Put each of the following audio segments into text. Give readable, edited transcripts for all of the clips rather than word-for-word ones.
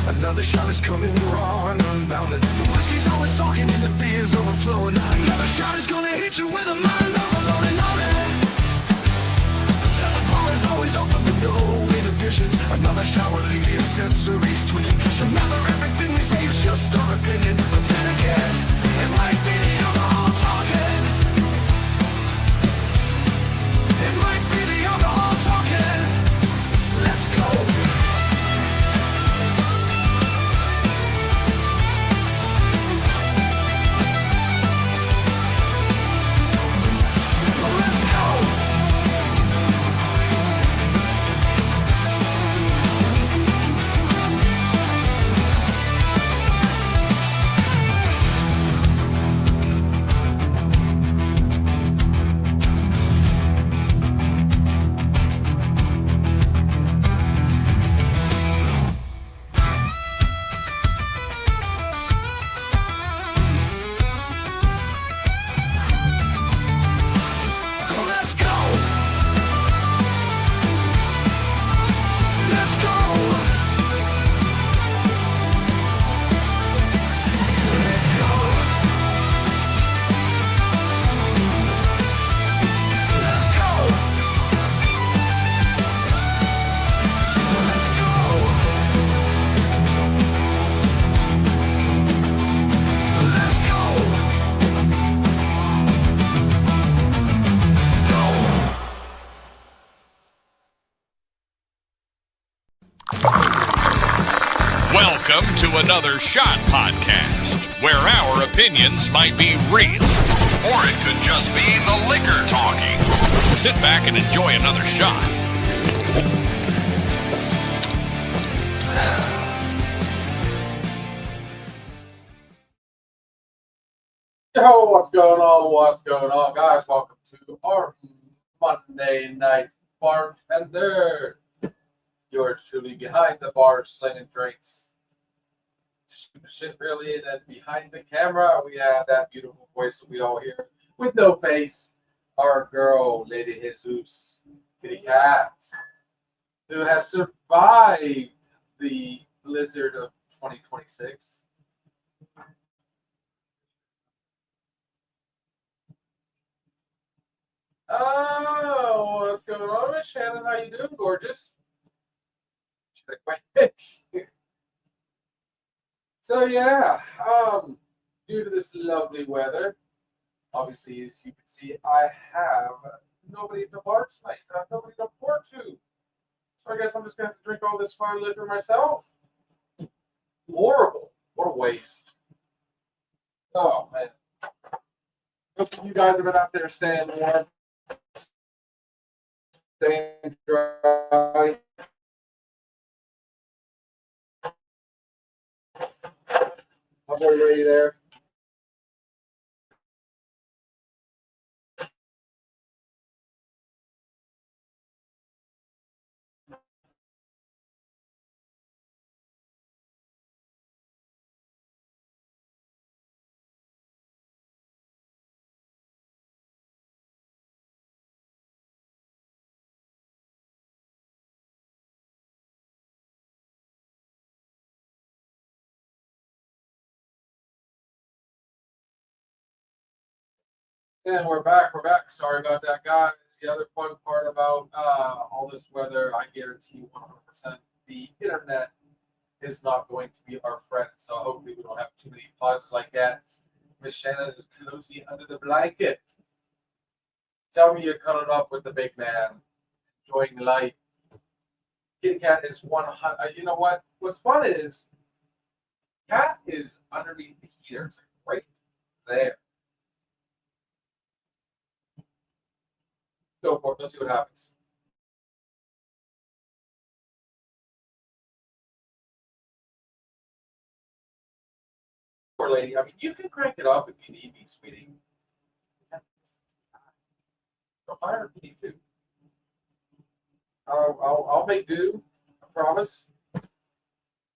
Another shot is coming raw and unbounded. The whiskey's always talking and the beer's overflowing. Another shot is gonna hit you with a mind overload and on it. The bar is always open with no inhibitions. Another shot will leave your sensories twitching. Just remember, everything we say is just our opinion. But then again, it might be the alcohol talking. It might be the alcohol talking. Let's go. Welcome to another Shot Podcast, where our opinions might be real, or it could just be the liquor talking. Sit back and enjoy another shot. Yo, what's going on? What's going on, guys? Welcome to our Monday night Bartender. Yours truly behind the bar, slinging drinks. Shit, really. And then behind the camera, we have that beautiful voice that we all hear with no face. Our girl, Lady Jesus, Kitty Cat, who has survived the blizzard of 2026. Oh, what's going on, Miss Shannon? How you doing, gorgeous? She's like, wait. So yeah, due to this lovely weather, obviously, as you can see, I have nobody at the bar tonight. I have nobody to pour to. So I guess I'm just gonna have to drink all this fine liquor myself. Horrible. What a waste. Oh man. Hope you guys have been out there staying warm, staying dry. I'm already there. And we're back. We're back. Sorry about that, guys. The other fun part about all this weather, I guarantee you 100% the internet is not going to be our friend. So hopefully we don't have too many pauses like that. Miss Shannon is cozy under the blanket. Tell me you're cuddled up with the big man, enjoying life. Kitty Cat is 100. You know what? What's fun is Cat is underneath the heater. It's like right there. Go for it. Let's see what happens. Poor lady. I mean, you can crank it up if you need me, sweetie. Don't buy her if you need to. I'll make do. I promise. You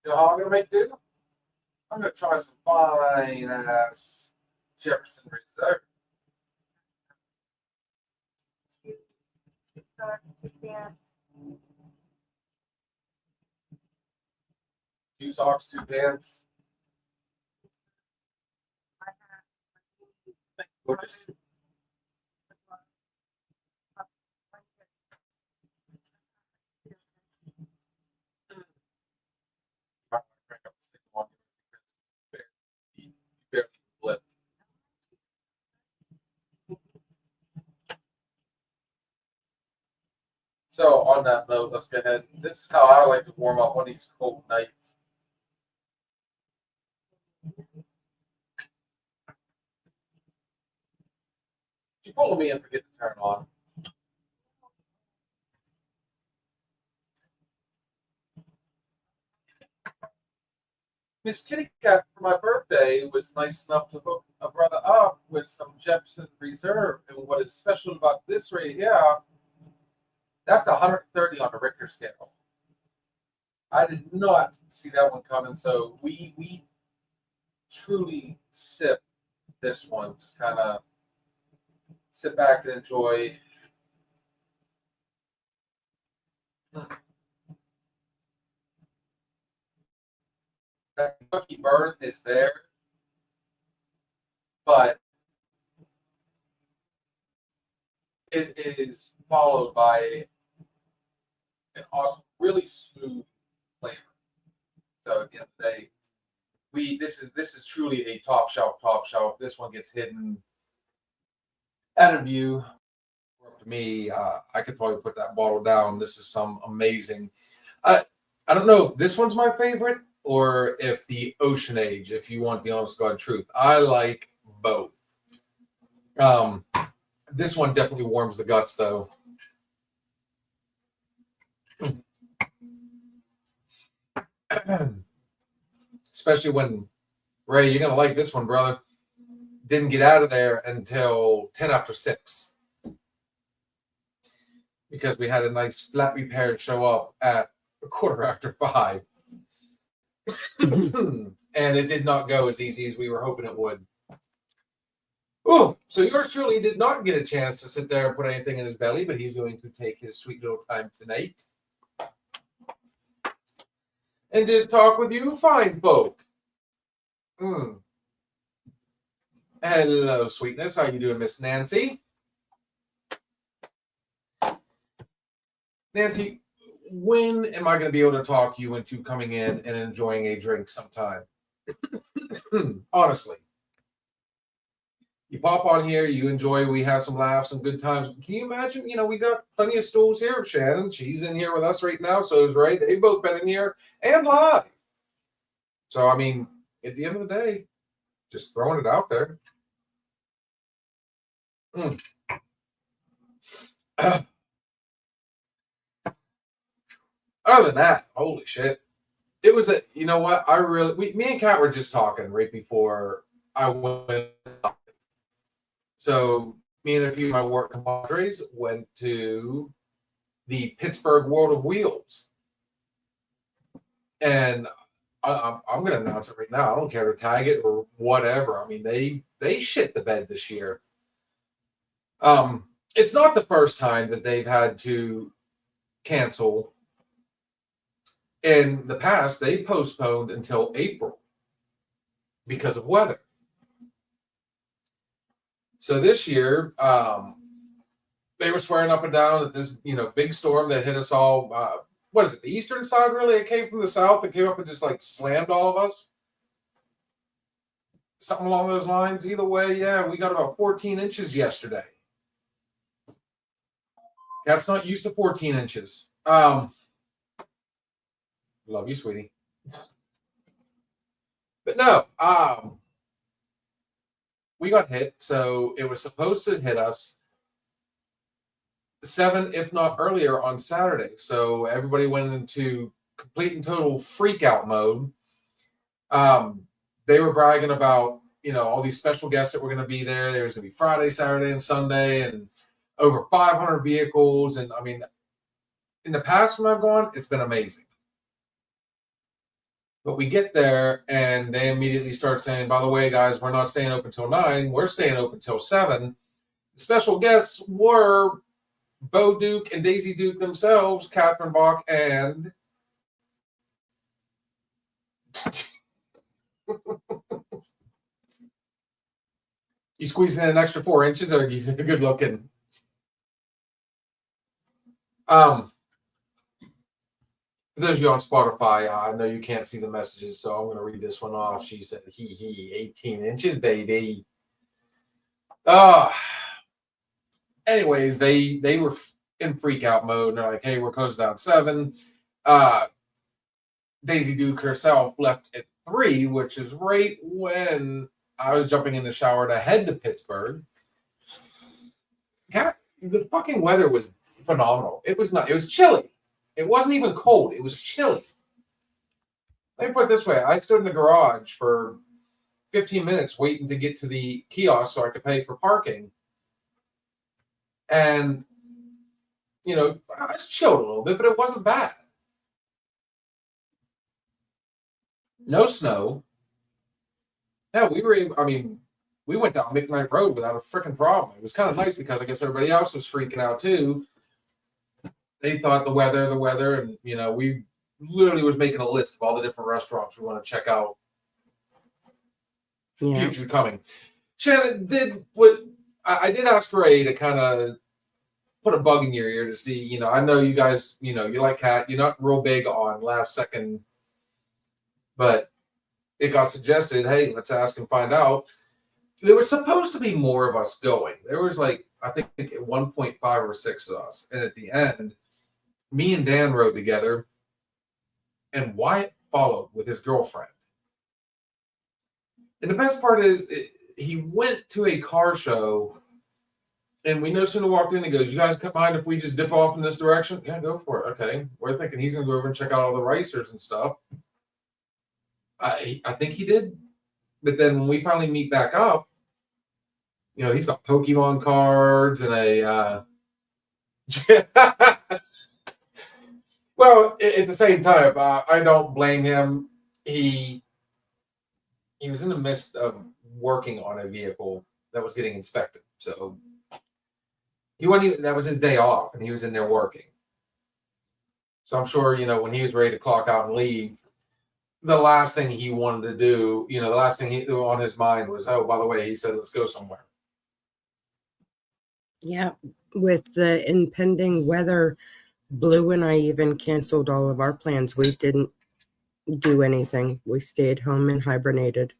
know how I'm gonna make do? I'm gonna try some fine ass Jefferson Reserve. 2 socks, 2 pants. Gorgeous. You barely flip. So on that note, let's go ahead. This is how I like to warm up on these cold nights. She pulled me and forget to turn on. Miss Kitty Cat for my birthday was nice enough to hook a brother up with some Jefferson Reserve. And what is special about this right here, that's 130 on the Richter scale. I did not see that one coming. So we truly sip this one. Just kind of sit back and enjoy. That Kentucky burn is there, but it is followed by an awesome, really smooth flavor. So at the end of the day, this is truly a top shelf. This one gets hidden out of view. To me, I could probably put that bottle down. This is some amazing. I don't know if this one's my favorite or if the Ocean Age, if you want the honest God truth. I like both. This one definitely warms the guts, though. Especially when, Ray, you're going to like this one, brother. Didn't get out of there until 10 after 6. Because we had a nice flat repair show up at a 5:15. And it did not go as easy as we were hoping it would. Oh, so yours truly did not get a chance to sit there and put anything in his belly, but he's going to take his sweet little time tonight and just talk with you fine folk. Hello, sweetness. How you doing, Miss Nancy? Nancy, when am I going to be able to talk you into coming in and enjoying a drink sometime? Honestly. You pop on here, you enjoy, we have some laughs and good times. Can you imagine? We got plenty of stools here. Shannon, she's in here with us right now. So is Ray. They've both been in here and live. So, I mean, at the end of the day, just throwing it out there. Other than that, holy shit. It was you know what? Me and Kat were just talking right before I went. So me and a few of my work compadres went to the Pittsburgh World of Wheels. And I'm going to announce it right now. I don't care to tag it or whatever. I mean, they shit the bed this year. It's not the first time that they've had to cancel. In the past, they postponed until April because of weather. So this year, they were swearing up and down that this, big storm that hit us all. What is it? The eastern side, really? It came from the south. It came up and just slammed all of us. Something along those lines. Either way, yeah, we got about 14 inches yesterday. Cat's not used to 14 inches. Love you, sweetie. But no, we got hit. So it was supposed to hit us 7, if not earlier, on Saturday. So everybody went into complete and total freak out mode. They were bragging about, all these special guests that were going to be there. There was going to be Friday, Saturday, and Sunday, and over 500 vehicles. And I mean, in the past when I've gone, it's been amazing. But we get there and they immediately start saying, by the way, guys, we're not staying open till 9. We're staying open till 7. The special guests were Bo Duke and Daisy Duke themselves, Catherine Bach and You squeeze in an extra 4 inches, or you good looking? For those of you on Spotify, I know you can't see the messages, so I'm going to read this one off. She said, he, 18 inches, baby. Anyways, they were in freak out mode, and they're like, hey, we're closed down 7. Daisy Duke herself left at 3, which is right when I was jumping in the shower to head to Pittsburgh. God, the fucking weather was phenomenal. It was chilly. It wasn't even cold. It was chilly. Let me put it this way. I stood in the garage for 15 minutes waiting to get to the kiosk so I could pay for parking. And, I was chilled a little bit, but it wasn't bad. No snow. Yeah, we went down McKnight Road without a freaking problem. It was kind of nice because I guess everybody else was freaking out too. They thought the weather, and we literally was making a list of all the different restaurants we want to check out. Yeah. Future coming. Shannon I did ask Ray to kind of put a bug in your ear to see. I know you guys, you like cat. You're not real big on last second, but it got suggested, hey, let's ask and find out. There was supposed to be more of us going. There was I think at 1.5 or 6 of us. And at the end, me and Dan rode together, and Wyatt followed with his girlfriend. And the best part is he went to a car show, and we no sooner walked in, he goes, you guys mind if we just dip off in this direction? Yeah, go for it. Okay. We're thinking he's going to go over and check out all the racers and stuff. I think he did. But then when we finally meet back up, he's got Pokemon cards and a well, at the same time, I don't blame him. He was in the midst of working on a vehicle that was getting inspected. So he wasn't even, that was his day off, and he was in there working. So I'm sure, when he was ready to clock out and leave, the last thing he wanted to do, the last thing on his mind was, oh, by the way, he said, let's go somewhere. Yeah. With the impending weather, Blue and I even canceled all of our plans. We didn't do anything. We stayed home and hibernated.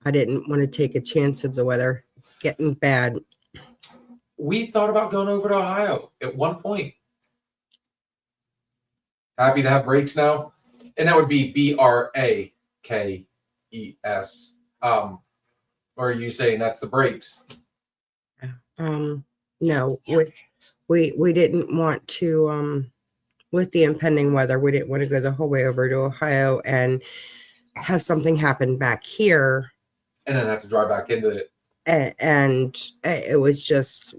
I didn't want to take a chance of the weather getting bad. We thought about going over to Ohio at one point. Happy to have brakes now. And that would be BRAKES. Or are you saying that's the brakes? No, we didn't want to, with the impending weather, we didn't want to go the whole way over to Ohio and have something happen back here. And then have to drive back into it. And it was just,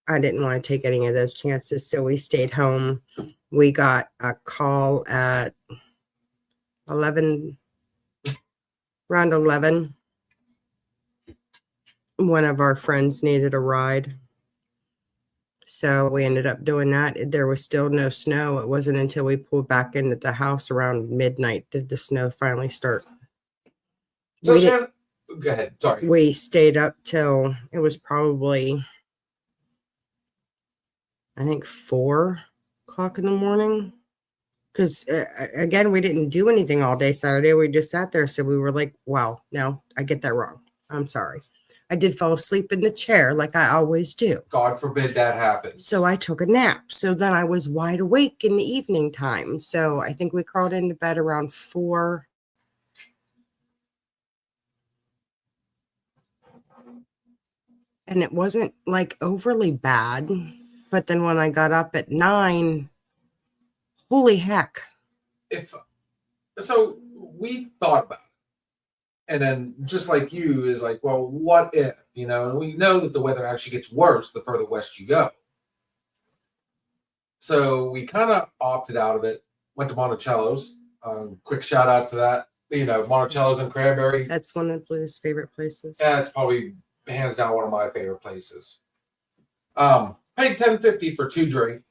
I didn't want to take any of those chances. So we stayed home. We got a call at around 11. One of our friends needed a ride. So we ended up doing that. There was still no snow. It wasn't until we pulled back into the house around midnight did the snow finally start. So Shannon, go ahead. Sorry. We stayed up till it was probably, I think, 4 o'clock in the morning. Because, again, we didn't do anything all day Saturday. We just sat there. So we were like, wow, no, I get that wrong. I'm sorry. I did fall asleep in the chair like I always do. God forbid that happens. So I took a nap. So then I was wide awake in the evening time. So I think we crawled into bed around 4. And it wasn't overly bad. But then when I got up at 9, holy heck. So we thought about it. And then just like you is like, well, what if, and we know that the weather actually gets worse the further west you go. So we kind of opted out of it, went to Monticello's. Quick shout out to that. Monticello's in Cranberry. That's one of Blue's favorite places. That's probably hands down one of my favorite places. Paid $10.50 for 2 drinks,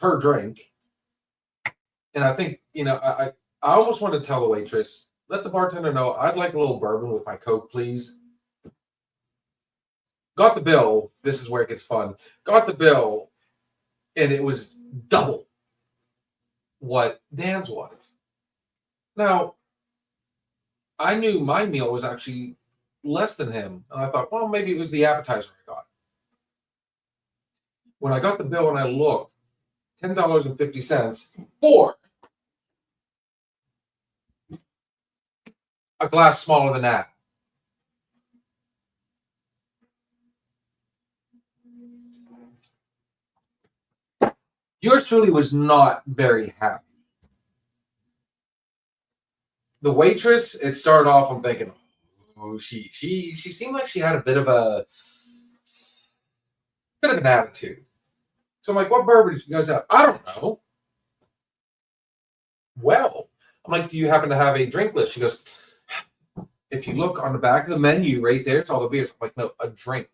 per drink. And I think, I almost wanted to tell the waitress, let the bartender know I'd like a little bourbon with my Coke, please. Got the bill. This is where it gets fun. Got the bill, and it was double what Dan's was. Now, I knew my meal was actually less than him. And I thought, well, maybe it was the appetizer I got. When I got the bill and I looked, $10.50 for a glass smaller than that. Yours truly was not very happy. The waitress, it started off, I'm thinking, oh, she seemed like she had a bit of an attitude. So I'm like, what bourbon did you guys have? I don't know. Well, I'm like, do you happen to have a drink list? She goes, if you look on the back of the menu right there, it's all the beers. I'm like, no, a drink.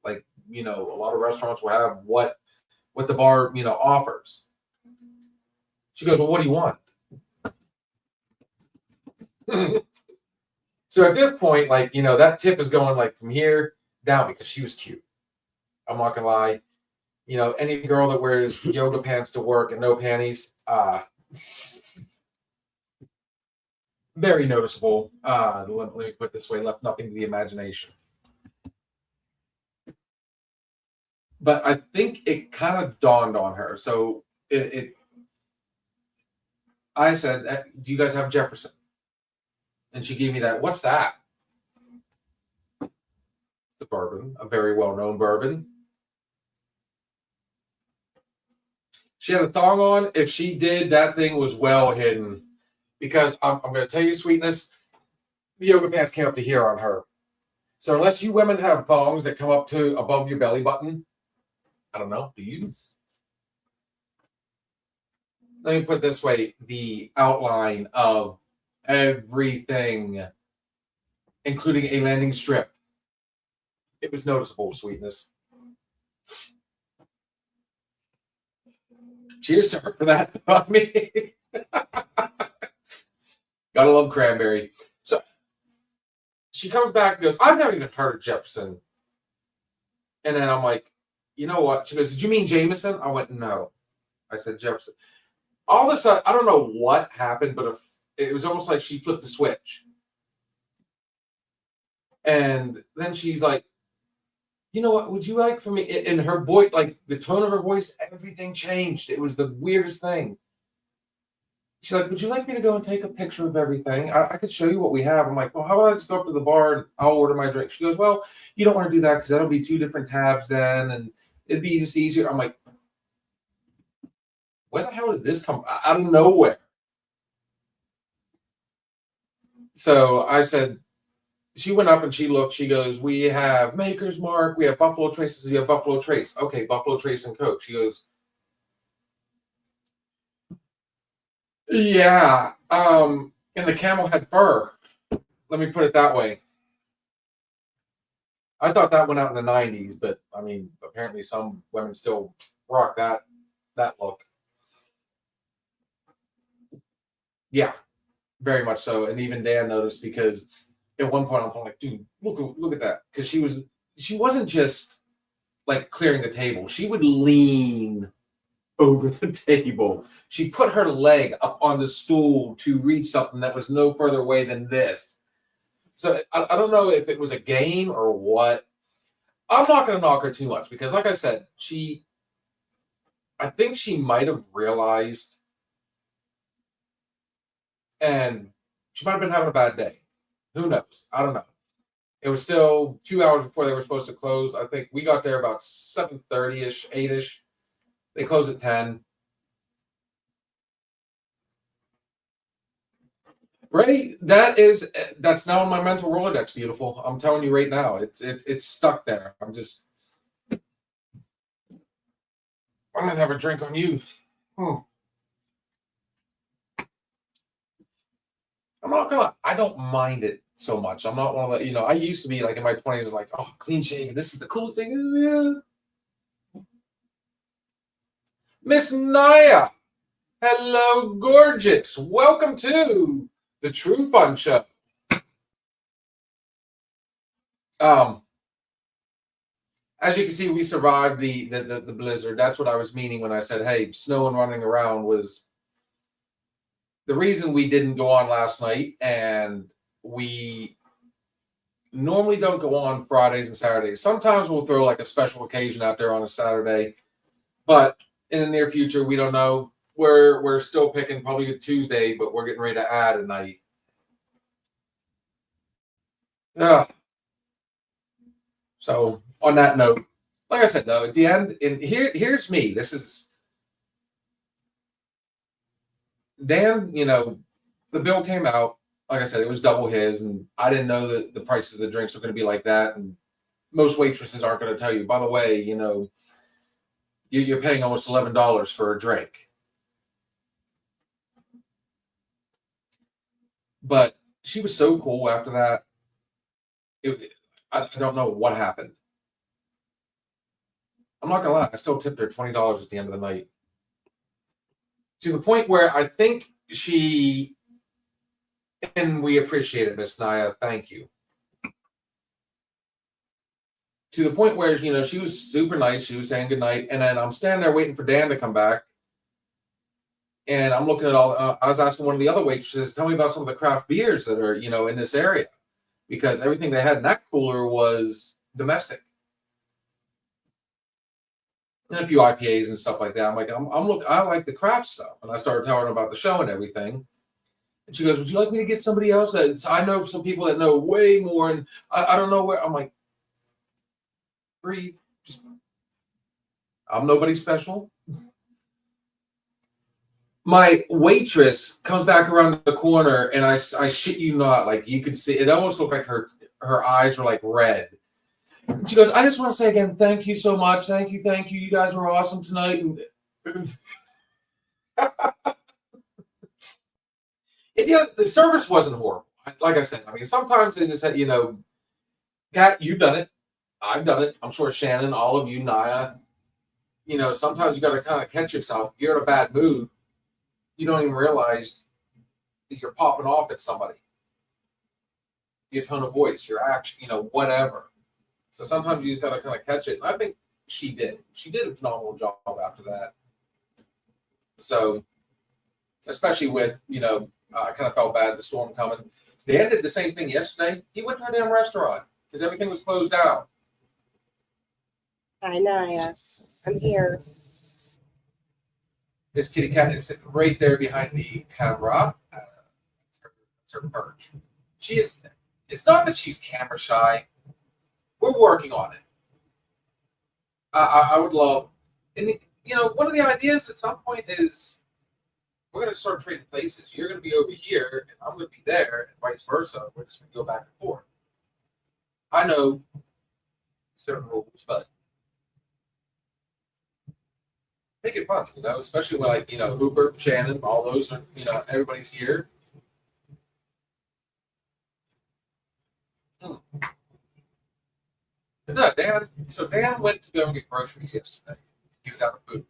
Like, a lot of restaurants will have what the bar, offers. She goes, well, what do you want? So at this point, that tip is going like from here down because she was cute. I'm not gonna lie. Any girl that wears yoga pants to work and no panties, very noticeable. Let me put it this way, left nothing to the imagination. But I think it kind of dawned on her. So I said, do you guys have Jefferson? And she gave me that. What's that? The bourbon, a very well-known bourbon. She had a thong on. If she did, that thing was well hidden. Because I'm going to tell you, sweetness, the yoga pants came up to here on her. So unless you women have thongs that come up to above your belly button, I don't know, do you? Let me put it this way. The outline of everything, including a landing strip, it was noticeable, sweetness. Cheers to her for that. I mean, gotta love cranberry. So she comes back and goes, I've never even heard of Jefferson. And then I'm like, you know what? She goes, did you mean Jameson? I went, no. I said Jefferson. All of a sudden, I don't know what happened, but it was almost like she flipped the switch. And then she's like, you know what, would you like for me? In her voice, like the tone of her voice, everything changed. It was the weirdest thing. She's like, would you like me to go and take a picture of everything? I could show you what we have. I'm like, well, how about I just go up to the bar and I'll order my drink? She goes, well, you don't want to do that because that'll be 2 different tabs then, and it'd be just easier. I'm like, where the hell did this come out of nowhere? So I said, she went up and she looked. She goes, we have Maker's Mark. We have Buffalo Trace. We have Buffalo Trace. Okay, Buffalo Trace and Coke. She goes, yeah. And the camel had fur. Let me put it that way. I thought that went out in the 90s, but I mean, apparently some women still rock that look. Yeah, very much so. And even Dan noticed because at one point I'm like, dude, look at that. Because she wasn't just like clearing the table. She would lean over the table. She put her leg up on the stool to reach something that was no further away than this. So I don't know if it was a game or what. I'm not going to knock her too much because, like I said, I think she might have realized, and she might have been having a bad day. Who knows? I don't know. It was still 2 hours before they were supposed to close. I think we got there about 7:30-ish, 8-ish. They close at 10. Right? That's now on my mental Rolodex, beautiful. I'm telling you right now. It's stuck there. I'm gonna have a drink on you. I'm not gonna. I don't mind it so much. I'm not one of the. I used to be like in my 20s, like, oh, clean shaven. This is the coolest thing. Yeah. Miss Naya, Hello, gorgeous. Welcome to the True Fun Show. As you can see, we survived the blizzard. That's what I was meaning when I said, hey, snow and running around was the reason we didn't go on last night. And we normally don't go on Fridays and Saturdays. Sometimes we'll throw like a special occasion out there on a Saturday, but in the near future, we don't know. We're still picking probably a Tuesday, but we're getting ready to add a night. So on that note, like I said, though, at the end, and here's me. This is Dan. The bill came out. Like I said, it was double his, and I didn't know that the prices of the drinks were going to be like that. And most waitresses aren't going to tell you. By the way, you're paying almost $11 for a drink. But she was so cool after that. I don't know what happened. I'm not gonna lie, I still tipped her $20 at the end of the night. To the point where I think and we appreciate it, Miss Naya. Thank you. To the point where she was super nice. She was saying goodnight, and then I'm standing there waiting for Dan to come back. And I'm looking at I was asking one of the other waitresses, tell me about some of the craft beers that are, in this area. Because everything they had in that cooler was domestic. And a few IPAs and stuff like that. I'm like, I like the craft stuff. And I started telling her about the show and everything. And she goes, would you like me to get somebody else? I know some people that know way more, and I don't know where. I'm like, breathe. I'm nobody special. My waitress comes back around the corner, and I shit you not, like you could see, it almost looked like her eyes were like red. And she goes, I just want to say again, thank you so much. Thank you. You guys were awesome tonight. And the service wasn't horrible. Like I said, sometimes they just had, Kat, you've done it. I've done it. I'm sure Shannon, all of you, Naya, sometimes you got to kind of catch yourself. If you're in a bad mood, you don't even realize that you're popping off at somebody. Your tone of voice, your action, whatever. So sometimes you just got to kind of catch it. And I think she did. She did a phenomenal job after that. So, especially with, I kind of felt bad, the storm coming. Dan did the same thing yesterday. He went to a damn restaurant because everything was closed down. Hi, Naya. I'm here. This kitty cat is sitting right there behind the camera. It's her perch. It's not that she's camera shy. We're working on it. I would love, and one of the ideas at some point is we're going to start trading places. You're going to be over here, and I'm going to be there, and vice versa. We're just going to go back and forth. I know certain rules, but make it fun, especially when Hooper, Shannon, all those are, everybody's here. But no, Dan went to go get groceries yesterday. He was out of food.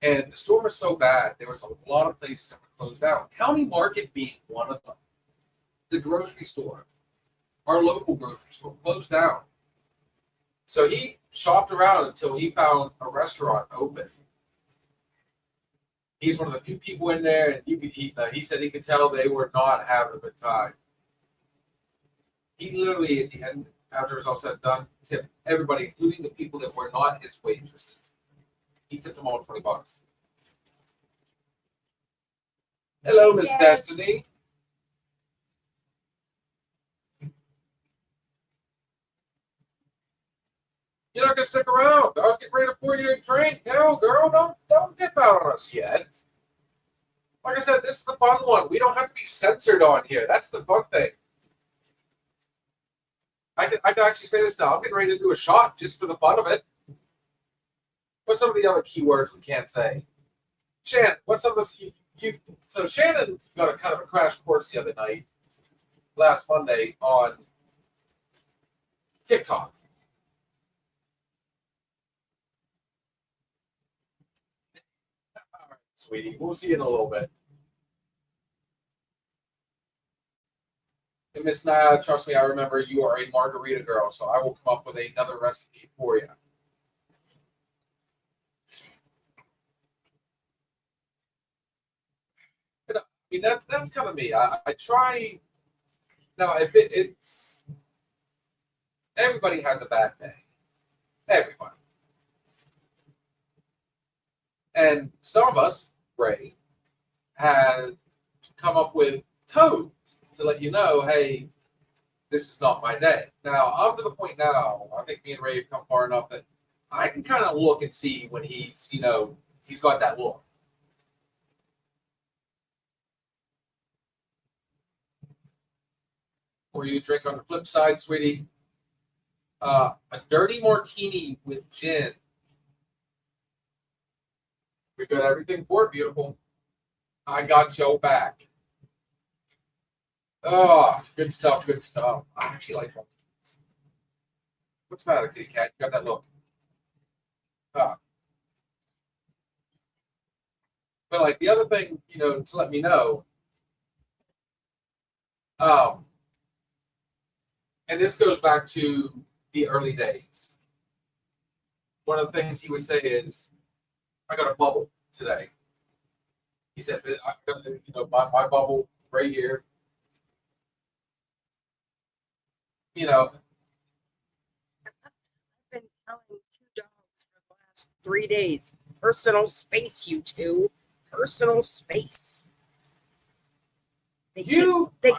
And the store was so bad, there was a lot of places that were closed down. County Market being one of them. The grocery store, our local grocery store, closed down. So he shopped around until he found a restaurant open. He's one of the few people in there, and he said he could tell they were not having a good time. He literally, at the end, after it was all said and done, tipped everybody, including the people that were not his waitresses. He tipped them all $20. Hello, Miss Destiny. You're not gonna stick around. I was getting ready to pour you a drink. No, girl, don't dip out on us yet. Like I said, this is the fun one. We don't have to be censored on here. That's the fun thing. I can actually say this now. I'm getting ready to do a shot just for the fun of it. What's some of the other keywords we can't say? Shannon, what's some of this? So Shannon got a kind of a crash course the other night, last Monday, on TikTok. All right, sweetie. We'll see you in a little bit. And Miss Naya, trust me, I remember you are a margarita girl, so I will come up with another recipe for you. And, I mean, that's kind of me. I try. Now, if it's everybody has a bad day, everybody, and some of us, Ray, have come up with codes to let you know, hey, this is not my day. Now, I'm to the point now, I think me and Ray have come far enough that I can kind of look and see when he's got that look. Or you drink on the flip side, sweetie. A dirty martini with gin. We got everything for it, beautiful. I got your back. Oh, good stuff, good stuff. I actually like martinis. What's the matter, kitty cat? You got that look. But like the other thing, to let me know, and this goes back to the early days. One of the things he would say is, I got a bubble today. He said, I got my bubble right here. I've been telling 2 dogs for the last 3 days. Personal space, you two. Personal space. They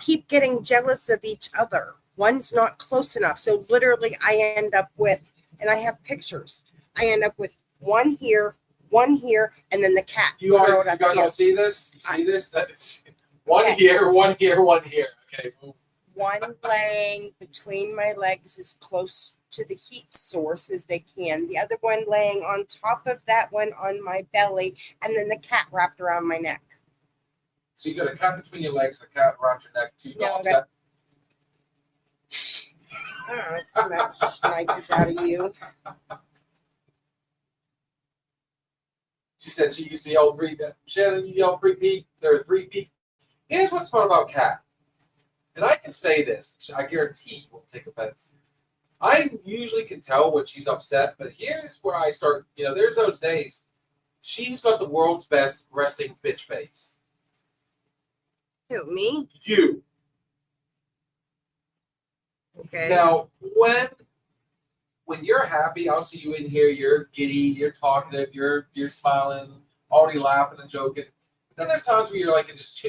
keep getting jealous of each other. One's not close enough. So literally I end up with, and I have pictures, I end up with one here, and then the cat. You guys all see this? You see this? That's one Okay. here, one here, one here. Okay, move. One laying between my legs as close to the heat source as they can. The other one laying on top of that one on my belly, and then the cat wrapped around my neck. So you got a cat between your legs, a cat around your neck, 2 No, dogs. Oh, smack knives out of you. She said she used to yell Shannon, you yell 3P. There are 3P. Here's what's fun about Cat. And I can say this. I guarantee you won't take offense. I usually can tell when she's upset, but here's where I start. There's those days. She's got the world's best resting bitch face. Who, me? You. Okay. Now, when you're happy, I'll see you in here. You're giddy, you're talkative, you're smiling, already laughing and joking. But then there's times where you're like in just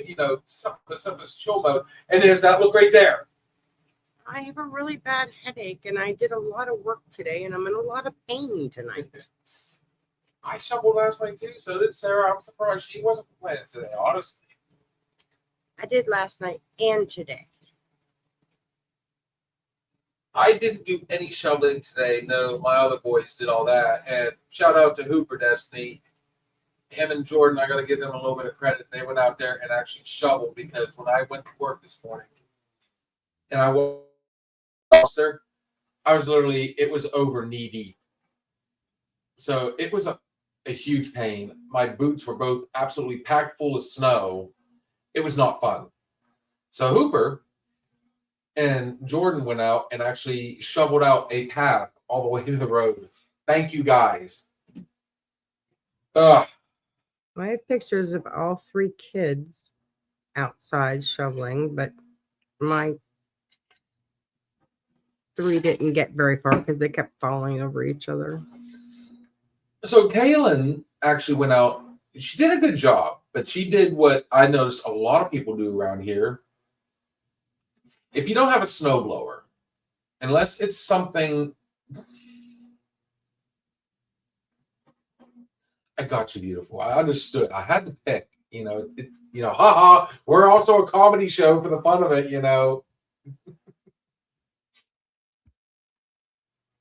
something's chill mode, and there's that look right there. I have a really bad headache, and I did a lot of work today, and I'm in a lot of pain tonight. I shoveled last night too, so did Sarah. I'm surprised she wasn't complaining today, honestly. I did last night and today. I didn't do any shoveling today. No, my other boys did all that. And shout out to Hooper Destiny. Him and Jordan, I got to give them a little bit of credit. They went out there and actually shoveled, because when I went to work this morning and I walked there, I was it was over knee deep. So it was a huge pain. My boots were both absolutely packed full of snow. It was not fun. So Hooper and Jordan went out and actually shoveled out a path all the way to the road. Thank you, guys. Ugh. I have pictures of all 3 kids outside shoveling, but my 3 didn't get very far because they kept falling over each other. So Kaylin actually went out. She did a good job, but she did what I noticed a lot of people do around here. If you don't have a snowblower, unless it's something, I got you, beautiful. I understood. I had to pick. Haha. We're also a comedy show for the fun of it. Well,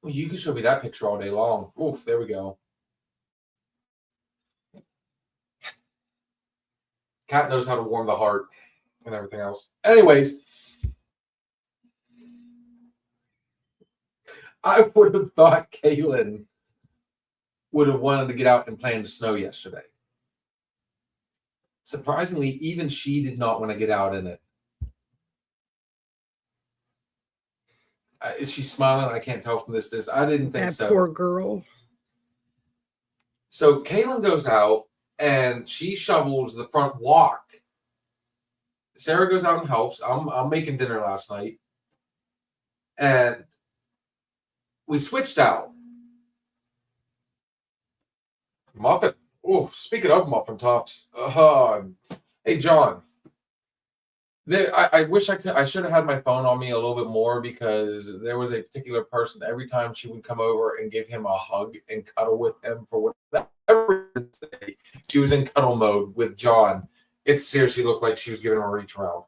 you can show me that picture all day long. Oof, there we go. Cat knows how to warm the heart and everything else. Anyways. I would have thought Kaylin would have wanted to get out and play in the snow yesterday. surprisingly, even she did not want to get out in it. Is she smiling? I can't tell from this distance. I didn't think That so. poor girl. So Kaylin goes out and she shovels the front walk. Sarah goes out and helps. I'm making dinner last night. And we switched out. Muffin. Oh, speaking of muffin tops. Hey, John. I wish I should have had my phone on me a little bit more, because there was a particular person, every time she would come over and give him a hug and cuddle with him for whatever she was in cuddle mode with John. It seriously looked like she was giving him a reach around.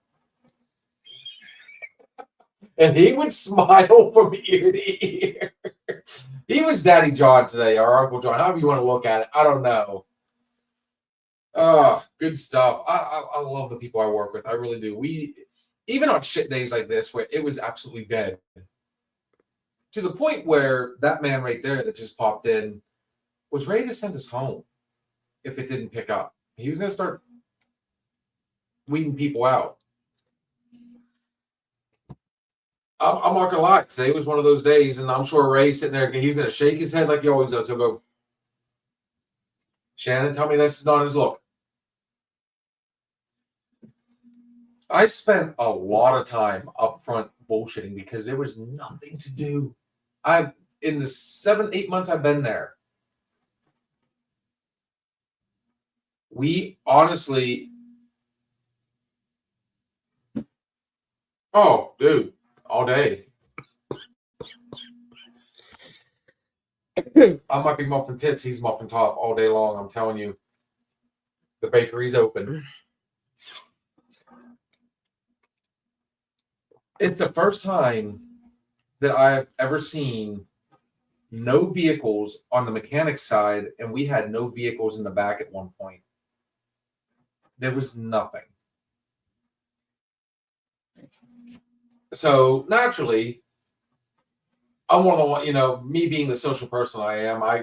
And he would smile from ear to ear. He was Daddy John today, or Uncle John, however you want to look at it. I don't know. Oh, good stuff. I love the people I work with. I really do. We, even on shit days like this, where it was absolutely dead, to the point where that man right there that just popped in was ready to send us home if it didn't pick up. He was going to start weeding people out. I'm not gonna lie. Today was one of those days, and I'm sure Ray's sitting there. He's gonna shake his head like he always does. He'll go, "Shannon, tell me this is not his look." I spent a lot of time up front bullshitting because there was nothing to do. In the 7-8 months I've been there, we honestly, oh, dude. All day. I might be muffin tits. He's muffin top all day long. I'm telling you. The bakery's open. It's the first time that I've ever seen no vehicles on the mechanic's side, and we had no vehicles in the back at one point. There was nothing. So naturally, I'm one of the one, me being the social person I am, I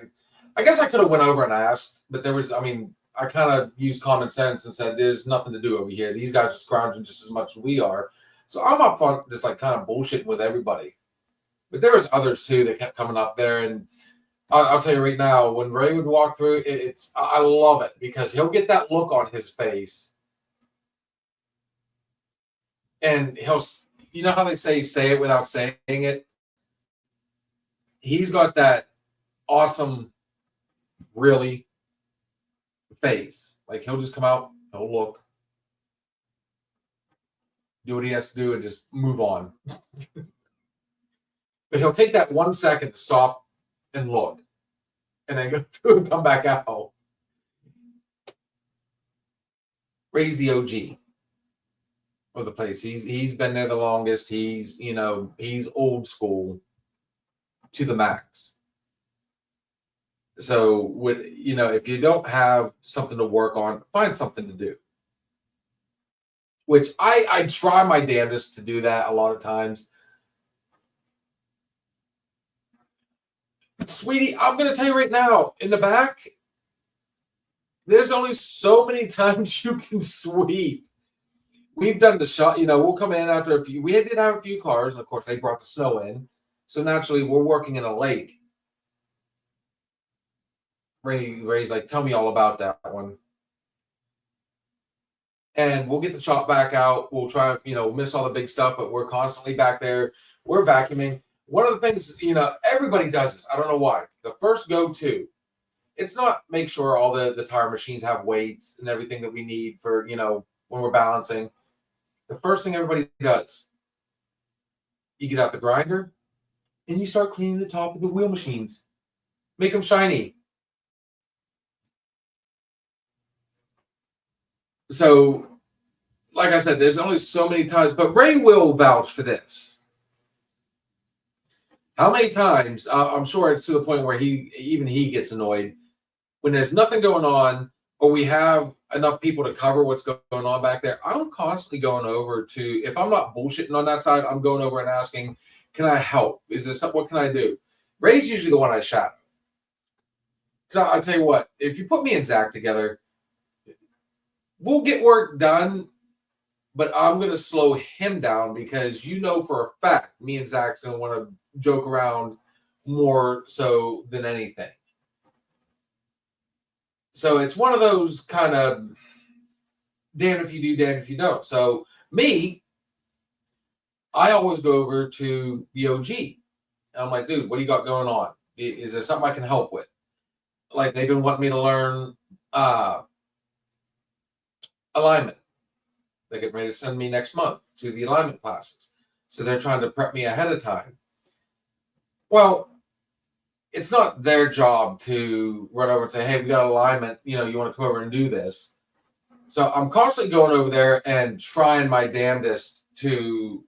guess I could have went over and asked, but I kind of used common sense and said, there's nothing to do over here. These guys are scrounging just as much as we are. So I'm up front just like kind of bullshitting with everybody. But there was others too that kept coming up there. And I'll tell you right now, when Ray would walk through, I love it because he'll get that look on his face. And he'll, you know how they say it without saying it? He's got that awesome, really face. Like he'll just come out, he'll look, do what he has to do, and just move on. But he'll take that 1 second to stop and look, and then go through and come back out. Ray's the OG of the place. He's been there the longest. He's old school to the max. So if you don't have something to work on, find something to do. Which I try my damnedest to do that a lot of times. Sweetie, I'm going to tell you right now, in the back, there's only so many times you can sweep. We've done the shot, we'll come in after a few. We did have a few cars, and of course, they brought the snow in. So naturally, we're working in a lake. Ray's like, tell me all about that one. And we'll get the shop back out. We'll try, miss all the big stuff, but we're constantly back there. We're vacuuming. One of the things, everybody does this. I don't know why. The first go-to, it's not make sure all the tire machines have weights and everything that we need for, when we're balancing. The first thing everybody does, you get out the grinder and you start cleaning the top of the wheel machines. Make them shiny. So, like I said, there's only so many times, but Ray will vouch for this. How many times, I'm sure it's to the point where he gets annoyed when there's nothing going on or we have enough people to cover what's going on back there. I'm constantly going over to, if I'm not bullshitting on that side, I'm going over and asking, can I help? Is there something, what can I do? Ray's usually the one I shadow. So I'll tell you what, if you put me and Zach together, we'll get work done, but I'm going to slow him down because you know for a fact me and Zach's going to want to joke around more so than anything. So it's one of those kind of damn if you do, damn if you don't. So me, I always go over to the OG. And I'm like, dude, what do you got going on? Is there something I can help with? Like they've been wanting me to learn alignment. They're getting ready to send me next month to the alignment classes. So they're trying to prep me ahead of time. Well, it's not their job to run over and say, hey, we got alignment, you want to come over and do this. So I'm constantly going over there and trying my damnedest to,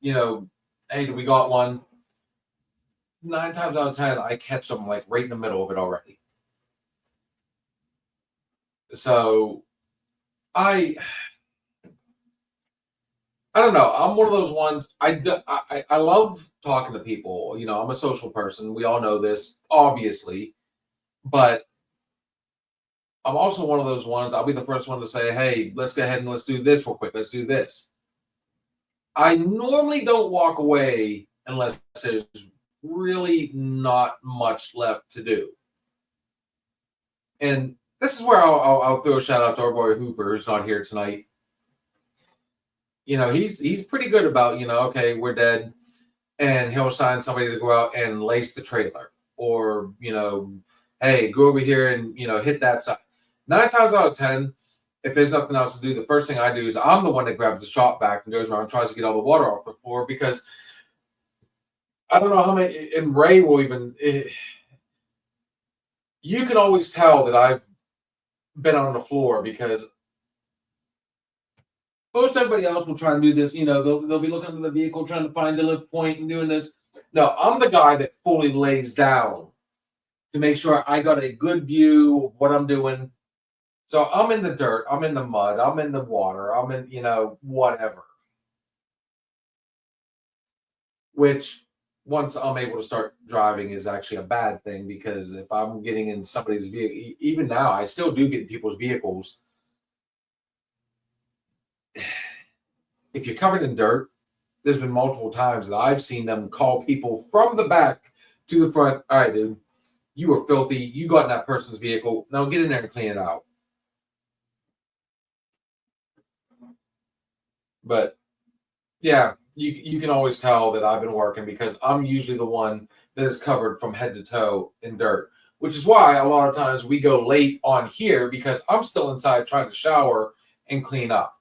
hey, do we got one? 9 times out of 10, I catch them like right in the middle of it already. So I don't know. I'm one of those ones. I love talking to people. I'm a social person. We all know this, obviously. But I'm also one of those ones. I'll be the first one to say, hey, let's go ahead and let's do this real quick. Let's do this. I normally don't walk away unless there's really not much left to do. And this is where I'll throw a shout out to our boy Hooper, who's not here tonight. He's pretty good about, okay, we're dead. And he'll assign somebody to go out and lace the trailer. Or, hey, go over here and, hit that side. 9 times out of 10, if there's nothing else to do, the first thing I do is I'm the one that grabs the shop vac and goes around and tries to get all the water off the floor, because I don't know how many, and Ray will even, you can always tell that I've been on the floor, because most everybody else will try and do this. They'll be looking at the vehicle, trying to find the lift point and doing this. No, I'm the guy that fully lays down to make sure I got a good view of what I'm doing. So I'm in the dirt, I'm in the mud, I'm in the water, I'm in, whatever. Which, once I'm able to start driving, is actually a bad thing, because if I'm getting in somebody's vehicle, even now, I still do get in people's vehicles. If you're covered in dirt, there's been multiple times that I've seen them call people from the back to the front. All right, dude, you were filthy. You got in that person's vehicle. Now get in there and clean it out. But yeah, you can always tell that I've been working, because I'm usually the one that is covered from head to toe in dirt, which is why a lot of times we go late on here, because I'm still inside trying to shower and clean up.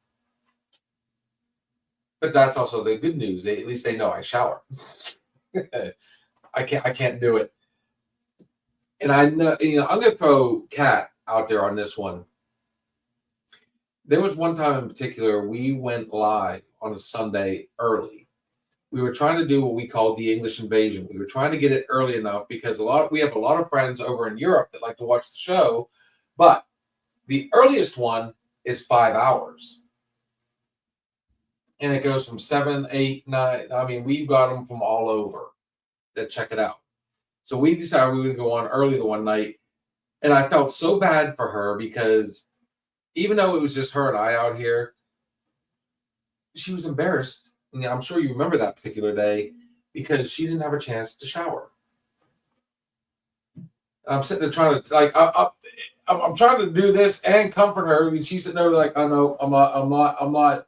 But that's also the good news. At least they know I shower. I can't do it. And I know, I'm going to throw Kat out there on this one. There was one time in particular, we went live on a Sunday early. We were trying to do what we call the English invasion. We were trying to get it early enough, because we have a lot of friends over in Europe that like to watch the show, but the earliest one is 5 hours. And it goes from 7, 8, 9. I mean, we've got them from all over that check it out. So we decided we would go on early the one night. And I felt so bad for her, because even though it was just her and I out here, she was embarrassed. And I'm sure you remember that particular day, because she didn't have a chance to shower. And I'm sitting there trying to, I'm trying to do this and comfort her. And she's sitting there like, I know, I'm not.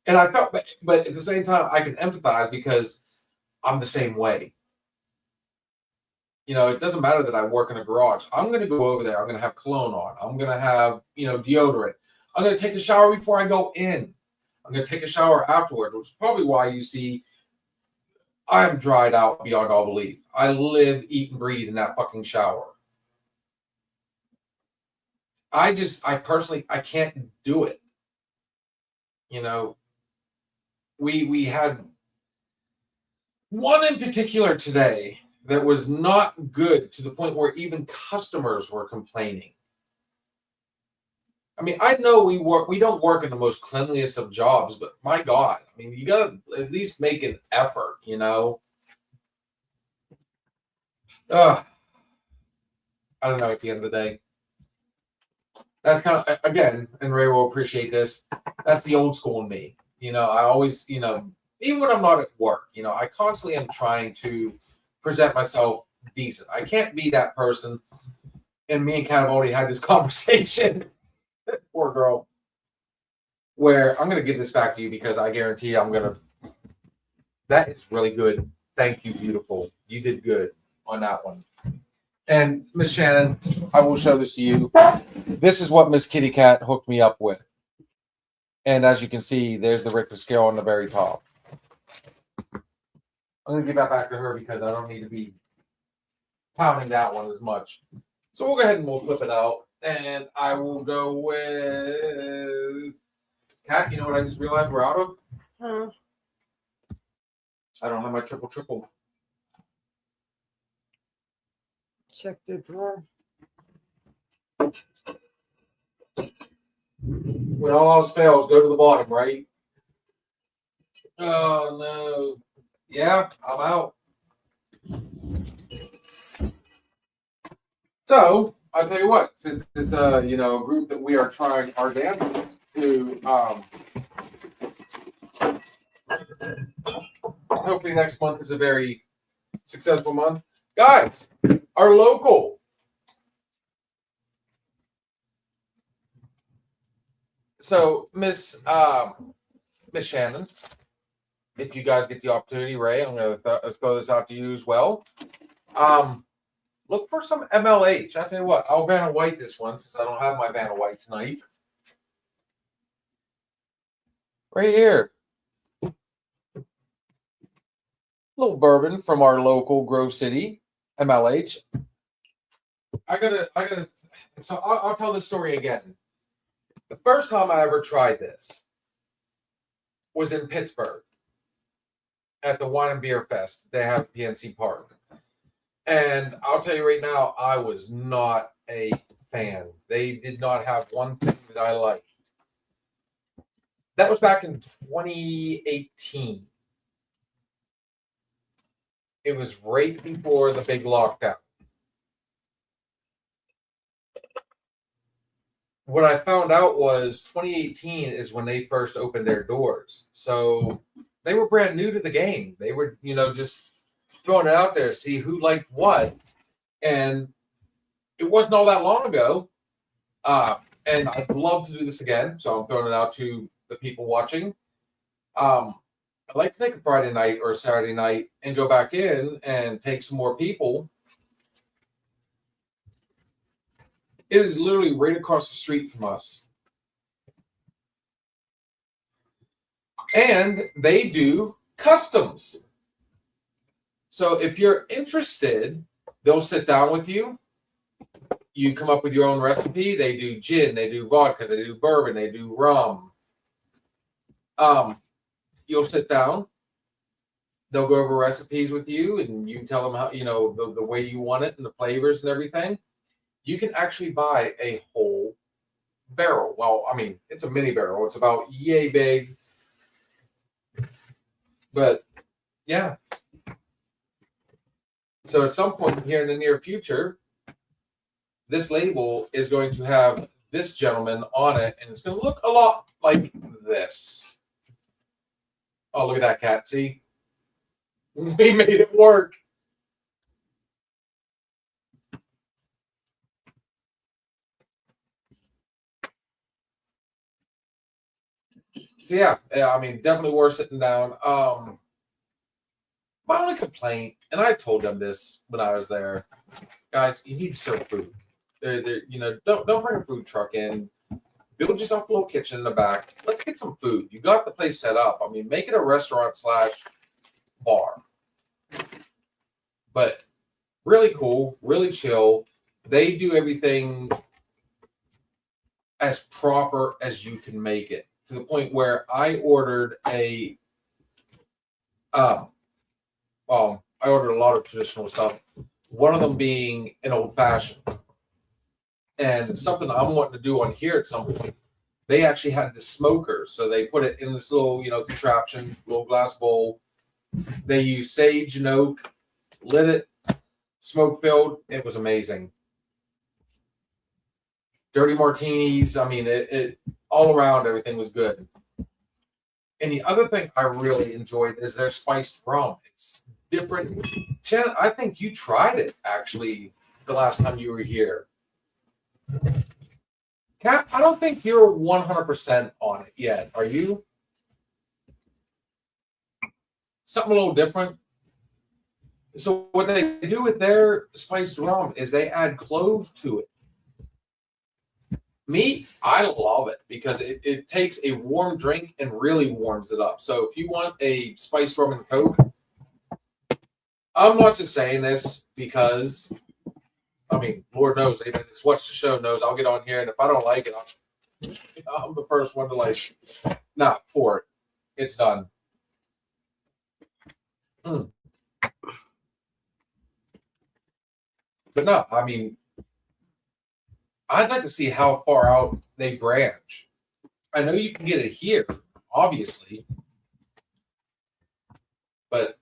And I felt, but at the same time, I can empathize, because I'm the same way. It doesn't matter that I work in a garage. I'm going to go over there. I'm going to have cologne on. I'm going to have, deodorant. I'm going to take a shower before I go in. I'm going to take a shower afterwards, which is probably why you see I am dried out beyond all belief. I live, eat, and breathe in that fucking shower. I personally, I can't do it. We had one in particular today that was not good, to the point where even customers were complaining. I mean, I know we don't work in the most cleanliest of jobs, but my God, I mean, you gotta at least make an effort, I don't know, at the end of the day. That's kind of, again, and Ray will appreciate this. That's the old school in me. I always, even when I'm not at work, I constantly am trying to present myself decent. I can't be that person. And me and Kat have already had this conversation. Poor girl. Where I'm going to give this back to you because I guarantee I'm going to. That is really good. Thank you, beautiful. You did good on that one. And Miss Shannon, I will show this to you. This is what Miss Kitty Cat hooked me up with. And as you can see, there's the Richter scale on the very top. I'm going to give that back to her because I don't need to be pounding that one as much. So we'll go ahead and we'll flip it out. And I will go with Cat. You know what I just realized we're out of? Huh? I don't have my triple. Check the drawer. When all else fails, go to the bottom, right? Oh no. Yeah, I'm out. So I'll tell you what, since it's a group that we are trying our damnedest to hopefully next month is a very successful month. Guys, our local. So Miss Shannon, if you guys get the opportunity, Ray, I'm gonna throw this out to you as well. Look for some MLH. I'll tell you what, I'll Vanna White this one since I don't have my Vanna White tonight. Right here. Little bourbon from our local Grove City, MLH. So I'll tell this story again. The first time I ever tried this was in Pittsburgh at the Wine and Beer Fest they have at PNC Park. And I'll tell you right now, I was not a fan. They did not have one thing that I liked. That was back in 2018. It was right before the big lockdown. What I found out was 2018 is when they first opened their doors. So they were brand new to the game. They were, just throwing it out there, see who liked what. And it wasn't all that long ago. And I'd love to do this again. So I'm throwing it out to the people watching. I'd like to take a Friday night or a Saturday night and go back in and take some more people. It is literally right across the street from us. And they do customs. So if you're interested, they'll sit down with you. You come up with your own recipe. They do gin, they do vodka, they do bourbon, they do rum. You'll sit down. They'll go over recipes with you, and you tell them how the way you want it and the flavors and everything. You can actually buy a whole barrel. Well, I mean, it's a mini barrel. It's about yay big. But yeah. So at some point here in the near future, this label is going to have this gentleman on it, and it's going to look a lot like this. Oh, look at that cat. See? We made it work. So yeah, I mean, definitely worth sitting down. My only complaint, and I told them this when I was there, guys, you need to serve food. Don't bring a food truck in. Build yourself a little kitchen in the back. Let's get some food. You got the place set up. I mean, make it a restaurant/bar. But really cool, really chill. They do everything as proper as you can make it. To the point where I ordered I ordered a lot of traditional stuff. One of them being an old fashioned. And something I'm wanting to do on here at some point. They actually had the smoker. So they put it in this little, contraption, little glass bowl. They use sage and oak, lit it, smoke filled. It was amazing. dirty martinis. I mean, it all around everything was good. And the other thing I really enjoyed is their spiced rum. It's different. Shannon, I think you tried it actually the last time you were here. Cap, I don't think you're 100% on it yet. Are you? Something a little different. So what they do with their spiced rum is they add clove to it. Me, I love it because it takes a warm drink and really warms it up. So if you want a spiced rum and Coke, I'm not just saying this because, I mean, Lord knows, anybody that's watched the show knows I'll get on here, and if I don't like it, I'm the first one to like, nah, pour it. It's done. But no, I mean, I'd like to see how far out they branch. I know you can get it here, obviously, but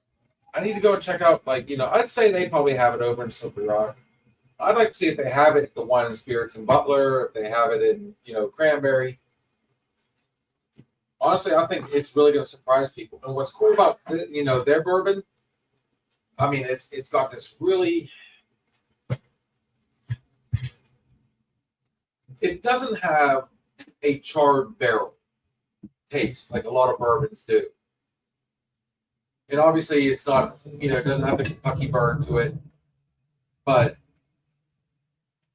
I need to go and check out, like, I'd say they probably have it over in Slippery Rock. I'd like to see if they have it at the Wine and Spirits in Butler, if they have it in, Cranberry. Honestly, I think it's really going to surprise people. And what's cool about, their bourbon, I mean, it's got this really, it doesn't have a charred barrel taste like a lot of bourbons do. And obviously it's not, it doesn't have the Kentucky burn to it. But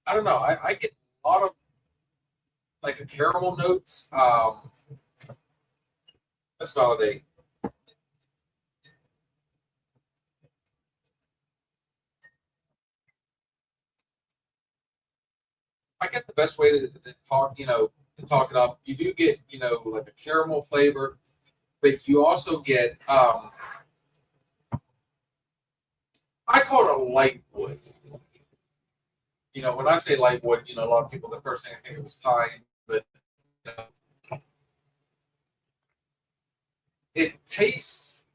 I don't know. I get a lot of like a caramel notes. Let's validate. I guess the best way to talk, to talk it up, you do get, like a caramel flavor, but you also get, I call it a light wood. When I say light wood, a lot of people, the first thing I think it was pine, but it tastes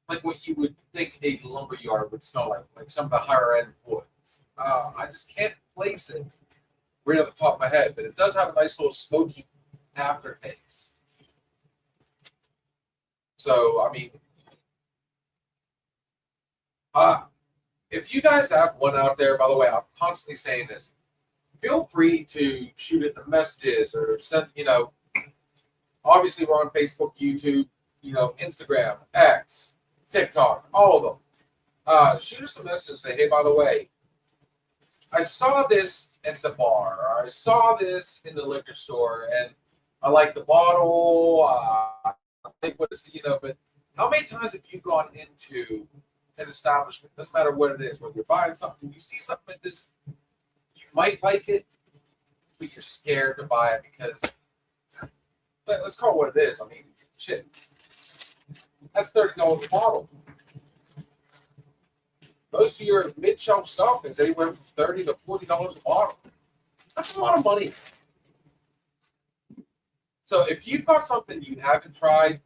like what you would think a lumber yard would smell like some of the higher end woods. I just can't place it right off the top of my head, but it does have a nice little smoky aftertaste. So, I mean, if you guys have one out there, by the way, I'm constantly saying this, feel free to shoot it in the messages or send, obviously we're on Facebook, YouTube, Instagram, X, TikTok, all of them. Shoot us a message and say, hey, by the way, I saw this at the bar, or I saw this in the liquor store, and I like the bottle. I think what it's, but how many times have you gone into an establishment? Doesn't matter what it is, whether you're buying something, you see something like this, you might like it, but you're scared to buy it because, let's call it what it is. I mean, shit, that's $30 a bottle. Most of your mid-shelf stuff is anywhere from $30 to $40 a bottle. That's a lot of money. So if you've got something you haven't tried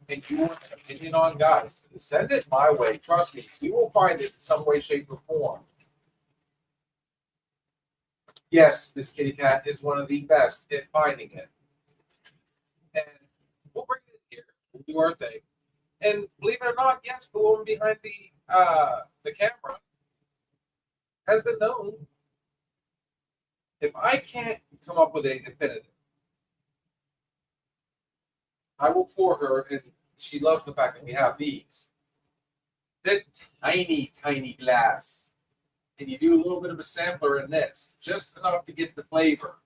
and you want an opinion on, guys, send it my way. Trust me, we will find it in some way, shape, or form. Yes, this kitty cat is one of the best at finding it. And we'll bring it in here. We'll do our thing. And believe it or not, yes, the woman behind the camera has been known. If I can't come up with a definitive, I will pour her, and she loves the fact that we have these. That tiny, tiny glass. And you do a little bit of a sampler in this, just enough to get the flavor.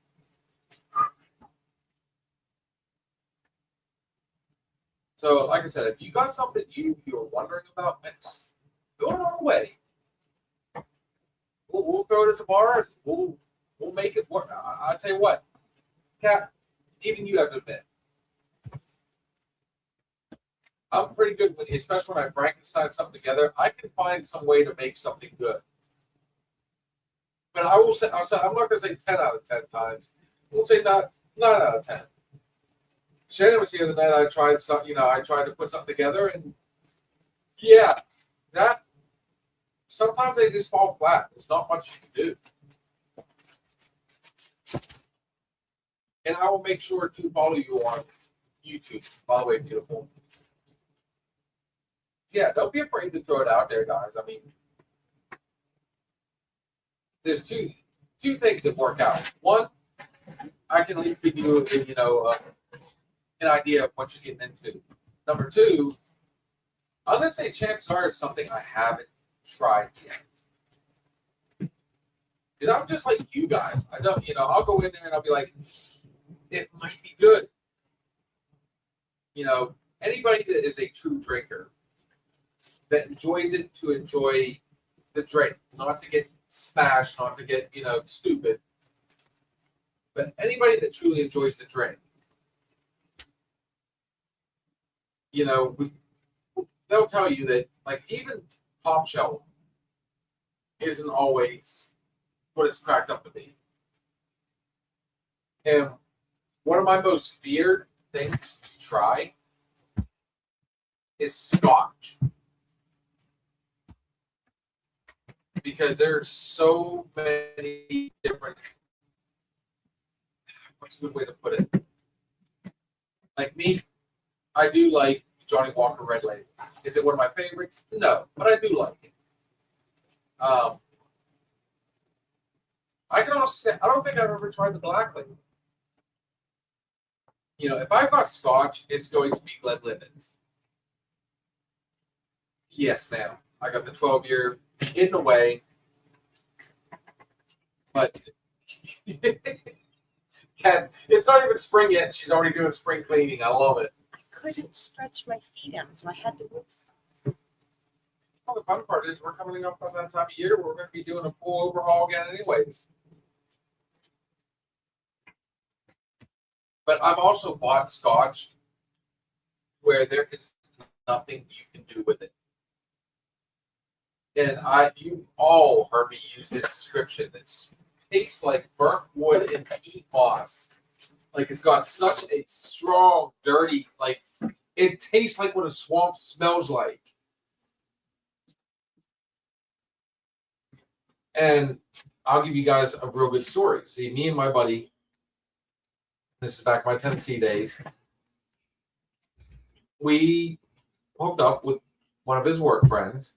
So, like I said, if you got something you're wondering about, throw it our way. We'll throw it at the bar. And we'll make it work. I'll tell you what, Kat, even you have to admit, I'm pretty good with, especially when I Frankenstein something together. I can find some way to make something good. But I will say, I'm not going to say 10 out of 10 times. We'll say 9 out of 10. Shannon was here the night I tried something, I tried to put something together, and yeah, that sometimes they just fall flat. There's not much you can do. And I will make sure to follow you on YouTube. By the way, beautiful. Yeah, don't be afraid to throw it out there, guys. I mean, there's two things that work out. One, I can at least give you, an idea of what you're getting into. Number two, I'm gonna say chances are it's something I haven't tried yet. Because I'm just like you guys. I don't, I'll go in there and I'll be like, it might be good. Anybody that is a true drinker that enjoys it to enjoy the drink, not to get smashed, not to get, stupid. But anybody that truly enjoys the drink, they'll tell you that, like, even top shelf isn't always what it's cracked up to be. And one of my most feared things to try is scotch. Because there's so many different, what's a good way to put it? Like me, I do like Johnny Walker Red Label. Is it one of my favorites? No, but I do like it. I can honestly say I don't think I've ever tried the Black Label. If I've got scotch, it's going to be Glenlivet's. Yes, ma'am. I got the 12-year hidden away. But it's not even spring yet. She's already doing spring cleaning. I love it. I couldn't stretch my feet out, so I had to move some. Well, the fun part is we're coming up on that time of year where we're going to be doing a full overhaul again anyways. But I've also bought scotch where there is nothing you can do with it. And you all heard me use this description. It tastes like burnt wood and peat moss. Like, it's got such a strong, dirty, like, it tastes like what a swamp smells like. And I'll give you guys a real good story. See, me and my buddy, this is back in my Tennessee days, we hooked up with one of his work friends,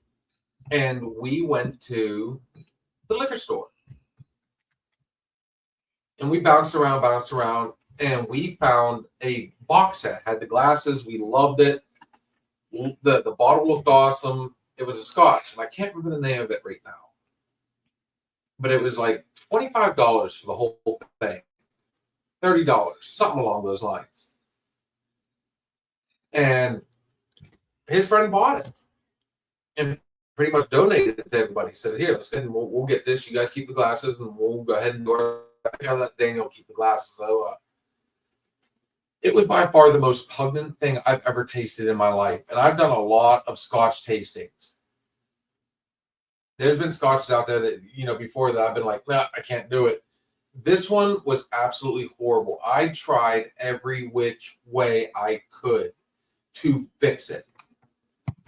and we went to the liquor store. And we bounced around, and we found a box set. Had the glasses. We loved it. The bottle looked awesome. It was a scotch, and I can't remember the name of it right now. But it was like $25 for the whole thing. $30, something along those lines. And his friend bought it and pretty much donated it to everybody. He said, here, let's go ahead and we'll get this. You guys keep the glasses, and we'll go ahead and I'll let Daniel keep the glasses. So it was by far the most pungent thing I've ever tasted in my life. And I've done a lot of scotch tastings. There's been scotches out there that, before that I've been like, nah, I can't do it. This one was absolutely horrible. I tried every which way I could to fix it.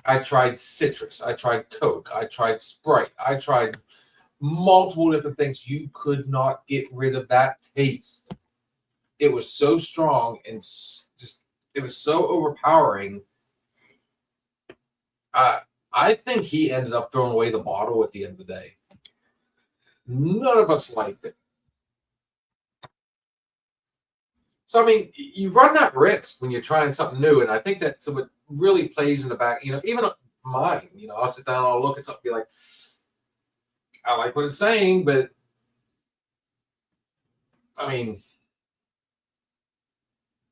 I tried citrus. I tried Coke. I tried Sprite. I tried multiple different things. You could not get rid of that taste. It was so strong and it was so overpowering. I think he ended up throwing away the bottle at the end of the day. None of us liked it. So, I mean, you run that risk when you're trying something new, and I think that's what really plays in the back. Even mine, I'll sit down and I'll look at something and be like, I like what it's saying, but, I mean,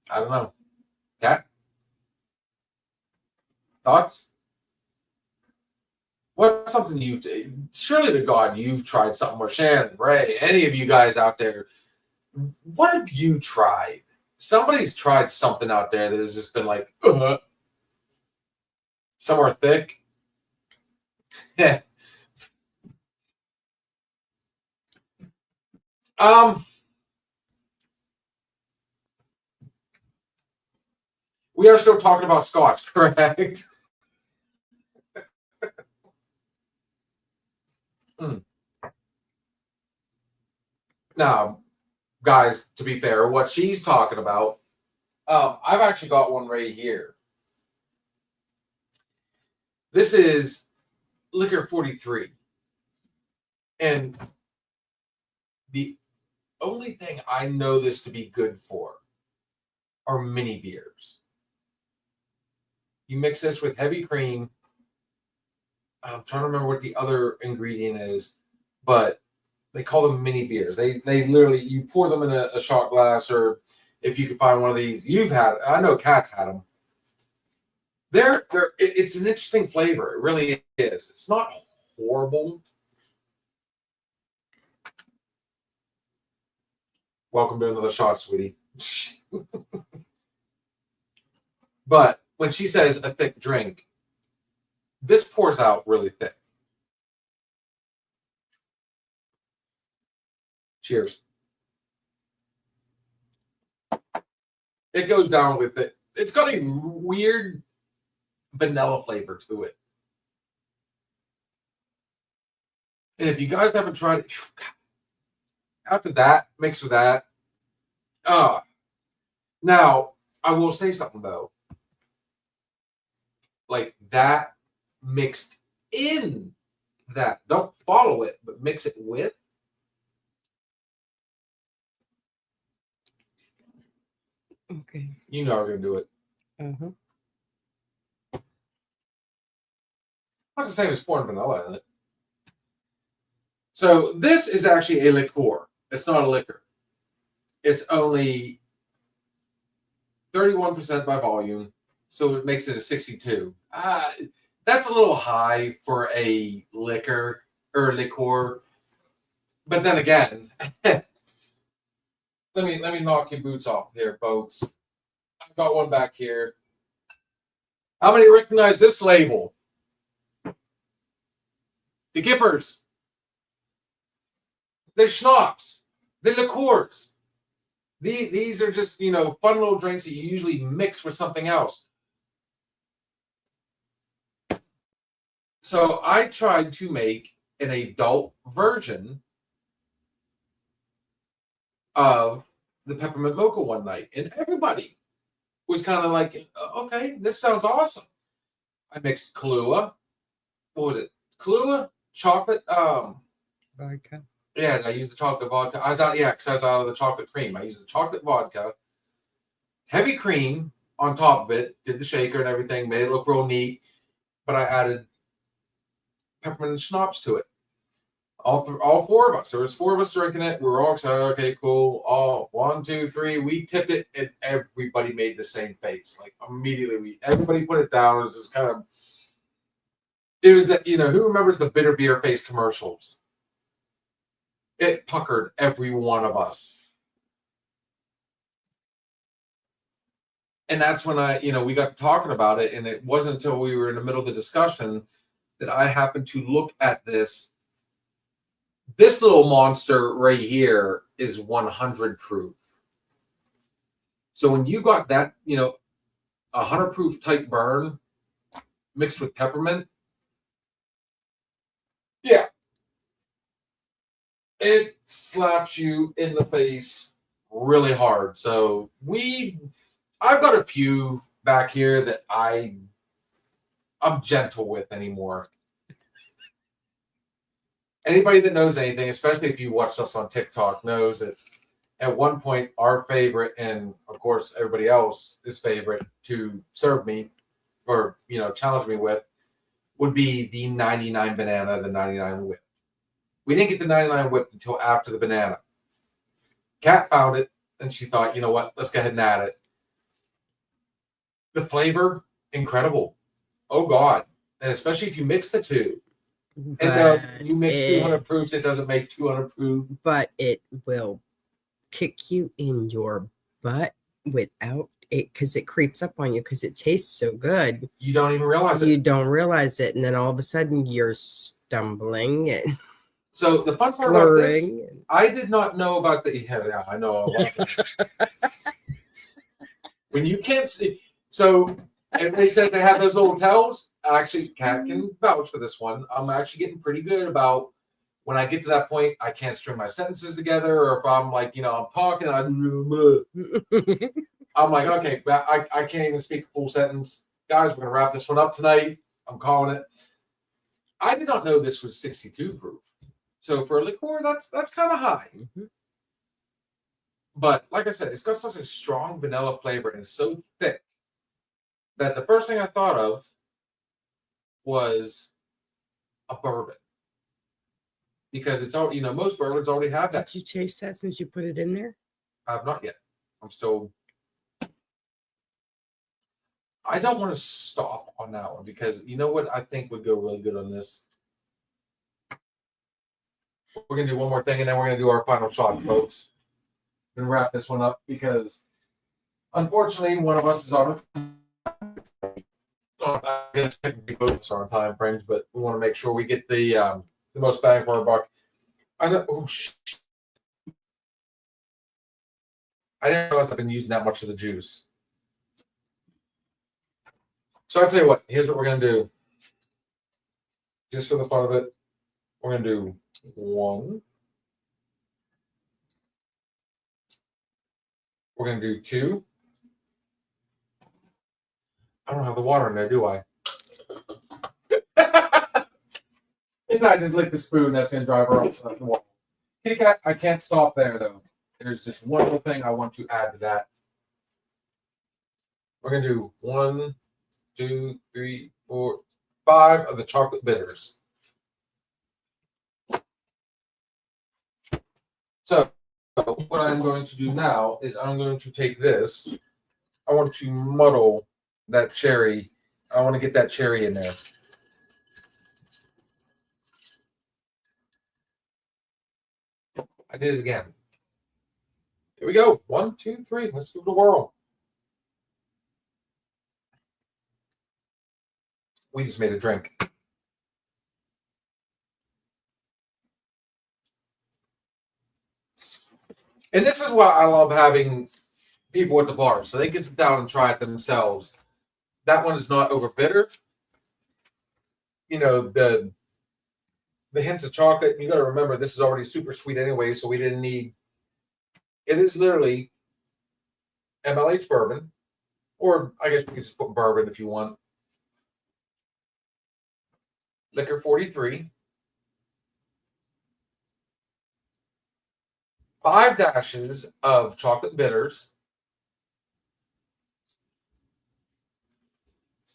I don't know. Kat? Thoughts? What's something surely to God, you've tried something, or Shannon, Ray, any of you guys out there, what have you tried? Somebody's tried something out there that has just been like, somewhere thick. Yeah. We are still talking about scotch, correct? Now, guys, to be fair, what she's talking about, I've actually got one right here. This is Liquor 43. And the only thing I know this to be good for are mini beers. You mix this with heavy cream. I'm trying to remember what the other ingredient is, but they call them mini beers. They literally, you pour them in a shot glass, or if you can find one of these, I know Kat's had them. It's an interesting flavor. It really is. It's not horrible. Welcome to another shot, sweetie. But when she says a thick drink, this pours out really thick. Cheers. It goes down with it. It's got a weird vanilla flavor to it. And if you guys haven't tried it, after that, mixed with that. Now, I will say something though. Like that mixed in that. Don't follow it, but mix it with. Okay. You know I'm going to do it. Uh-huh. It's the same as pouring vanilla in it. So this is actually a liqueur. It's not a liquor. It's only 31% by volume, so it makes it a 62. That's a little high for a liquor or liqueur. But then again, let me knock your boots off here, folks. I've got one back here. How many recognize this label? The Gippers. They're schnapps. They're liqueurs. These are just, fun little drinks that you usually mix with something else. So I tried to make an adult version of the peppermint mocha one night, and everybody was kind of like, okay, this sounds awesome. I mixed Kahlua. What was it? Kahlua, chocolate, Vodka. yeah, I used the chocolate vodka. Because I was out of the chocolate cream. I used the chocolate vodka, heavy cream on top of it, did the shaker and everything, made it look real neat, but I added peppermint and schnapps to it. All four of us. There was four of us drinking it. We were all excited. Okay, cool. All 1, 2, 3. We tipped it, and everybody made the same face. Like immediately, everybody put it down. It was just kind of. It was that who remembers the bitter beer face commercials? It puckered every one of us, and that's when we got talking about it, and it wasn't until we were in the middle of the discussion that I happened to look at this. This little monster right here is 100 proof. So when you got that, 100 proof type burn mixed with peppermint, yeah, it slaps you in the face really hard. So I've got a few back here that I'm gentle with anymore. Anybody that knows anything, especially if you watched us on TikTok, knows that at one point our favorite, and of course everybody else's favorite to serve me or challenge me with, would be the 99 banana, the 99 whip. We didn't get the 99 whip until after the banana. Kat found it, and she thought, you know what, let's go ahead and add it. The flavor, incredible. Oh, God. And especially if you mix the two. And you mix 200 proofs, it doesn't make 200 proof. But it will kick you in your butt without it, because it creeps up on you because it tastes so good. You don't even realize it. You don't realize it. And then all of a sudden you're stumbling and so the fun part about this, I did not know about the... Yeah, I know. When you can't see... So... And they said they had those little tells. Actually, Kat can vouch for this one. I'm actually getting pretty good about When I get to that point, I can't string my sentences together, or if I'm like, I'm talking, I'm like, okay, I can't even speak a full sentence. Guys, we're gonna wrap this one up tonight. I'm calling it. I did not know this was 62 proof. So for a liqueur, that's kind of high. Mhm. But like I said, it's got such a strong vanilla flavor and it's so thick that the first thing I thought of was a bourbon. Because it's already, most bourbons already have that. Did you taste that since you put it in there? I have not yet. I'm still. I don't want to stop on that one because you know what I think would go really good on this? We're going to do one more thing and then we're going to do our final shot, folks. And wrap this one up because unfortunately one of us is on our time frames, but we want to make sure we get the most bang for our buck. I didn't realize I've been using that much of the juice. So I'll tell you what, here's what we're going to do. Just for the fun of it, we're going to do one. We're going to do two. I don't have the water in there, do I? And I just lick the spoon, that's going to drive her upside the wall. Kitty cat, I can't stop there, though. There's just one little thing I want to add to that. We're going to do 1, 2, 3, 4, 5 of the chocolate bitters. So, what I'm going to do now is I'm going to take this. I want to muddle that cherry. I want to get that cherry in there. I did it again. Here we go. 1, 2, 3. Let's give it a whirl. We just made a drink. And this is why I love having people at the bar, so they can sit down and try it themselves. That one is not over bitter. The hints of chocolate. You got to remember this is already super sweet anyway, so we didn't need. It is literally MLH bourbon, or I guess you can just put bourbon if you want. Liquor 43. 5 dashes of chocolate bitters.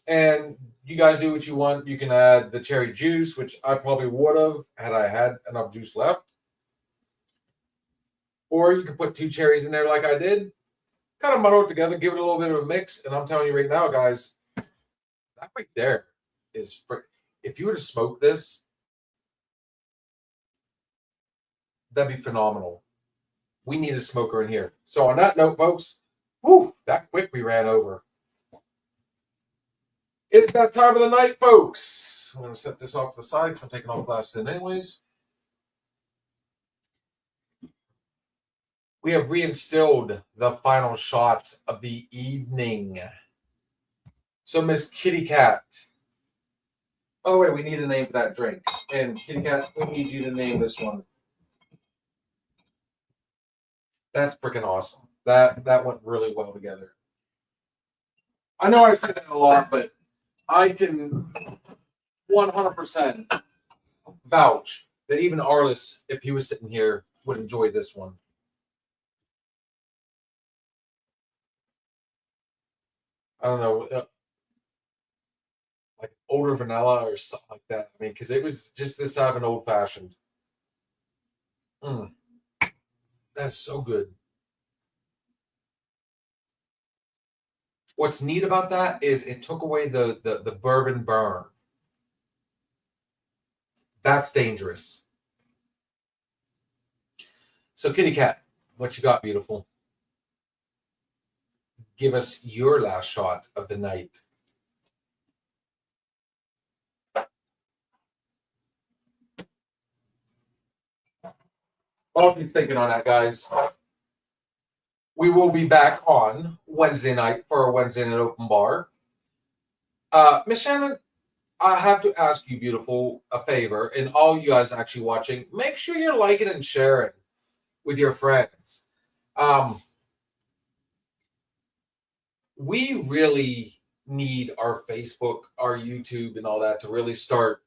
And you guys do what you want. You can add the cherry juice, which I probably would have had I had enough juice left. Or you can put 2 cherries in there like I did. Kind of muddle it together, give it a little bit of a mix. And I'm telling you right now, guys, that right there is... If you were to smoke this, that'd be phenomenal. We need a smoker in here. So on that note, folks, that quick we ran over. It's that time of the night, folks. I'm going to set this off to the side because I'm taking all the glasses in anyways. We have reinstilled the final shots of the evening. So, Miss Kitty Cat. By the way, we need a name for that drink. And Kitty Cat, we need you to name this one. That's freaking awesome. That went really well together. I know I say that a lot, but I can 100% vouch that even Arliss, if he was sitting here, would enjoy this one. I don't know, like older vanilla or something like that. I mean, because it was just this out of an old fashioned. That's so good. What's neat about that is it took away the bourbon burn. That's dangerous. So, Kitty Cat, what you got, beautiful? Give us your last shot of the night. I'll be thinking on that, guys. We will be back on Wednesday night for a Wednesday night open bar. Miss Shannon, I have to ask you, beautiful, a favor, and all you guys actually watching, make sure you're liking and sharing with your friends. We really need our Facebook, our YouTube, and all that to really start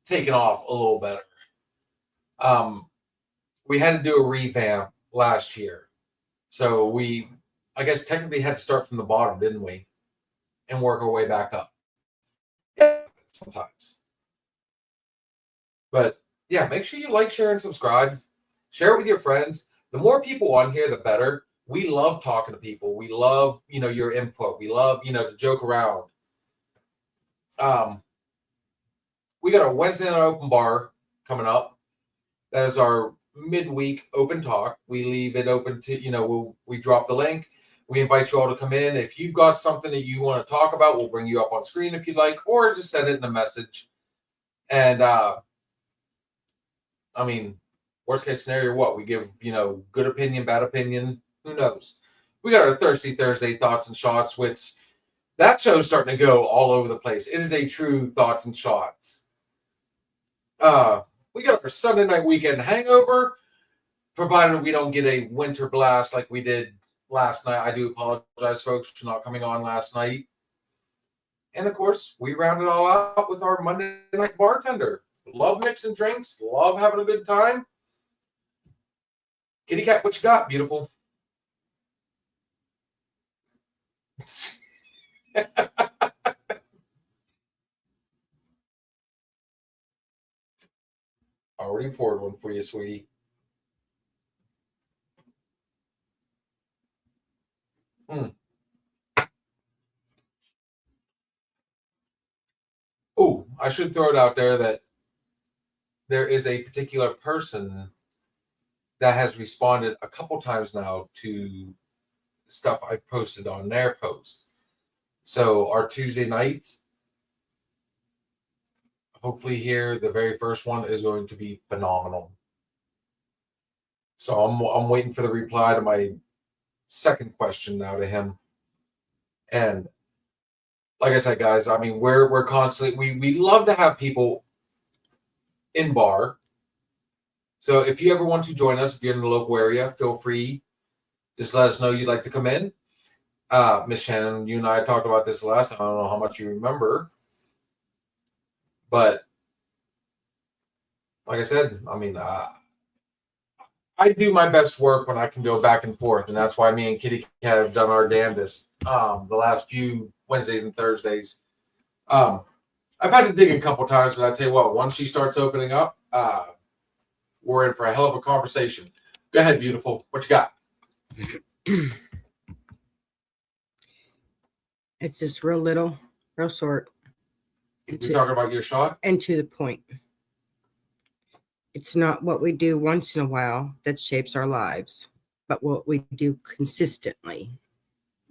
taking off a little better. We had to do a revamp last year. So we, I guess, technically had to start from the bottom, didn't we? And work our way back up. Yeah, sometimes. But yeah, make sure you like, share, and subscribe. Share it with your friends. The more people on here, the better. We love talking to people. We love, your input. We love, to joke around. We got a Wednesday night open bar coming up. That is our midweek open talk. We leave it open to, we drop the link. We invite you all to come in. If you've got something that you want to talk about, we'll bring you up on screen if you'd like, or just send it in a message. And, worst case scenario, what? We give, good opinion, bad opinion. Who knows? We got our Thirsty Thursday thoughts and shots, which that show's starting to go all over the place. It is a true thoughts and shots. We got our Sunday night weekend hangover, provided we don't get a winter blast like we did last night. I do apologize, folks, for not coming on last night. And of course, we round it all out with our Monday night bartender. Love mixing drinks, love having a good time. Kitty cat, what you got, beautiful? Already poured one for you, sweetie. Oh, I should throw it out there that there is a particular person that has responded a couple times now to stuff I've posted on their posts. So our Tuesday nights, hopefully here, the very first one is going to be phenomenal. So I'm waiting for the reply to my second question now to him. And like I said, guys, we're constantly, we love to have people in bar. So if you ever want to join us, if you're in the local area, feel free. Just let us know you'd like to come in. Miss Shannon, you and I talked about this last time. I don't know how much you remember. But like I said, I do my best work when I can go back and forth. And that's why me and Kitty have done our damnedest the last few Wednesdays and Thursdays. I've had to dig a couple times, but I tell you what, once she starts opening up, we're in for a hell of a conversation. Go ahead, beautiful. What you got? It's just real little, real short. You're talking about your shot? And to the point. It's not what we do once in a while that shapes our lives, but what we do consistently.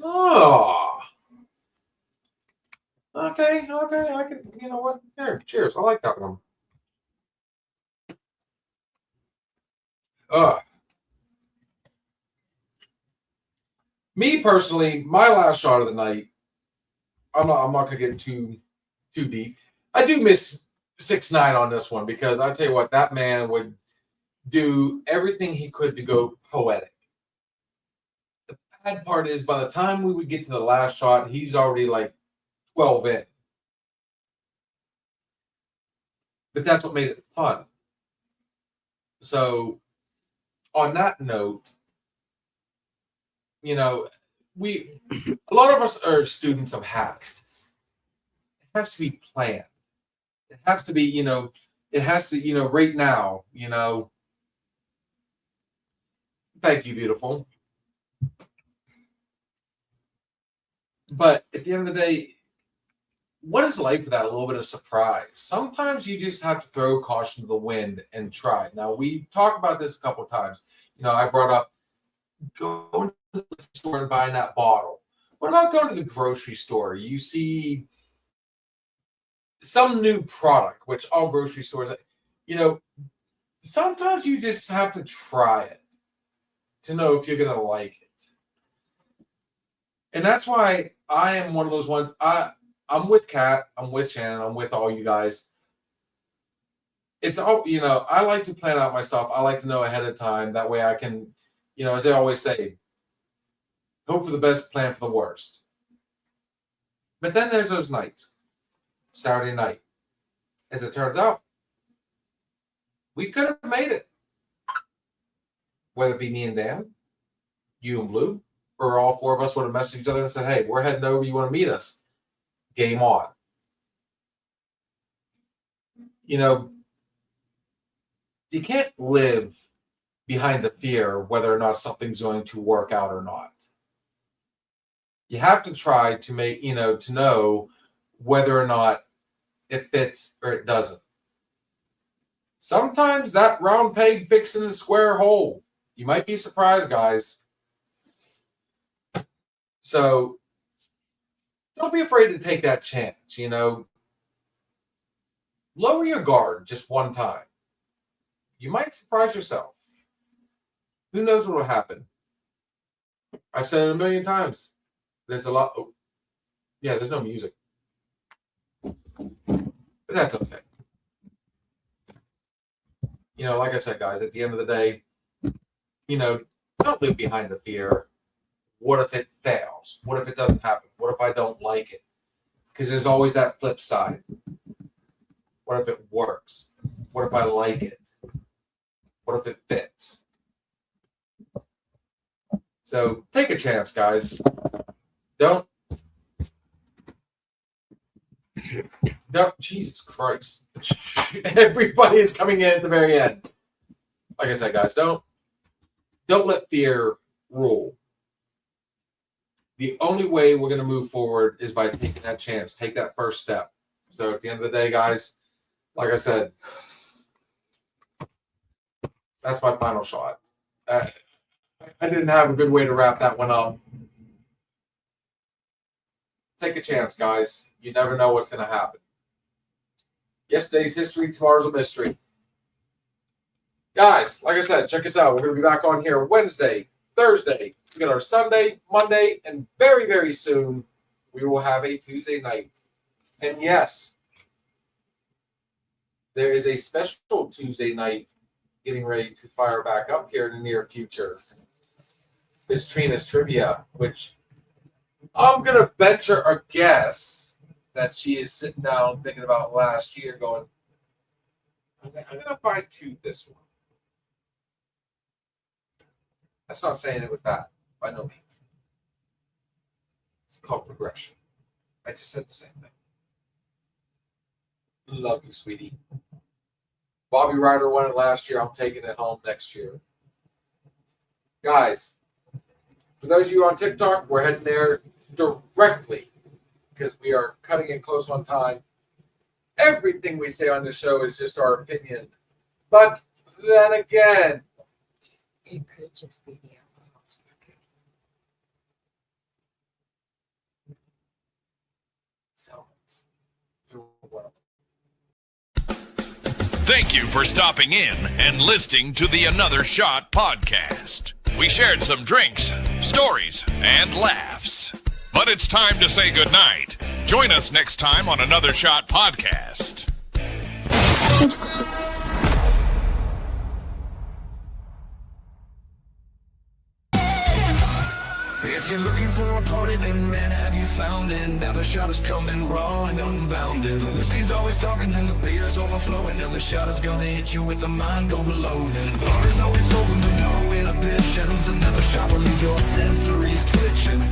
Oh. Okay. I can, you know what? Here, cheers. I like that one. Me personally, my last shot of the night, I'm not gonna get too deep. I do miss 6ix9ine on this one because I tell you what, that man would do everything he could to go poetic. The bad part is by the time we would get to the last shot, he's already like 12 in. But that's what made it fun. So on that note, a lot of us are students of habit. It has to be planned. It has to be, it has to, right now, Thank you, beautiful. But at the end of the day, what is life without a little bit of surprise? Sometimes you just have to throw caution to the wind and try. Now, we've talked about this a couple of times. I brought up going to the store and buying that bottle. What about going to the grocery store? You see some new product, which all grocery stores, sometimes you just have to try it to know if you're going to like it. And that's why I am one of those ones. I'm with Kat, I'm with Shannon, I'm with all you guys. It's all, I like to plan out my stuff. I like to know ahead of time. That way I can, as they always say, hope for the best, plan for the worst. But then there's those nights. Saturday night. As it turns out, we could have made it. Whether it be me and Dan, you and Blue, or all four of us would have messaged each other and said, hey, we're heading over. You want to meet us? Game on. You can't live behind the fear whether or not something's going to work out or not. You have to try to make, to know whether or not it fits or it doesn't. Sometimes that round peg fixing the square hole. You might be surprised, guys. So don't be afraid to take that chance, Lower your guard just one time. You might surprise yourself. Who knows what will happen? I've said it a million times. There's a lot. Oh, yeah, there's no music. But that's okay. Like I said, guys, at the end of the day, don't live behind the fear. What if it fails? What if it doesn't happen? What if I don't like it? Because there's always that flip side. What if it works? What if I like it? What if it fits? So take a chance, guys. Don't. Jesus Christ. Everybody is coming in at the very end. Like I said, guys, don't let fear rule. The only way we're going to move forward is by taking that chance, take that first step. So at the end of the day, guys, like I said, that's my final shot. I didn't have a good way to wrap that one up. Take a chance, guys. You never know what's going to happen. Yesterday's history, tomorrow's a mystery. Guys, like I said, check us out. We're going to be back on here Wednesday, Thursday. We got our Sunday, Monday, and very, very soon we will have a Tuesday night. And yes, there is a special Tuesday night getting ready to fire back up here in the near future. Miss Trina's Trivia, which I'm going to venture a guess that she is sitting down thinking about last year going, I'm going to fine-tune this one. That's not saying it was bad, by no means. It's called progression. I just said the same thing. Love you, sweetie. Bobby Ryder won it last year. I'm taking it home next year. Guys, for those of you on TikTok, we're heading there directly because we are cutting it close on time. Everything we say on this show is just our opinion. But then again, it could just be the alcohol talking. So, you're welcome. Thank you for stopping in and listening to the Another Shot podcast. We shared some drinks, stories, and laughs. But it's time to say goodnight. Join us next time on Another Shot podcast. If you're looking for a party, then man, have you found it? Now the shot is coming raw and unbounded. The whiskey's always talking and the beer's overflowing. Now the shot is gonna hit you with the mind overloading. The bar is always open, but no inhibitions. Another shot will leave your sensories twitching.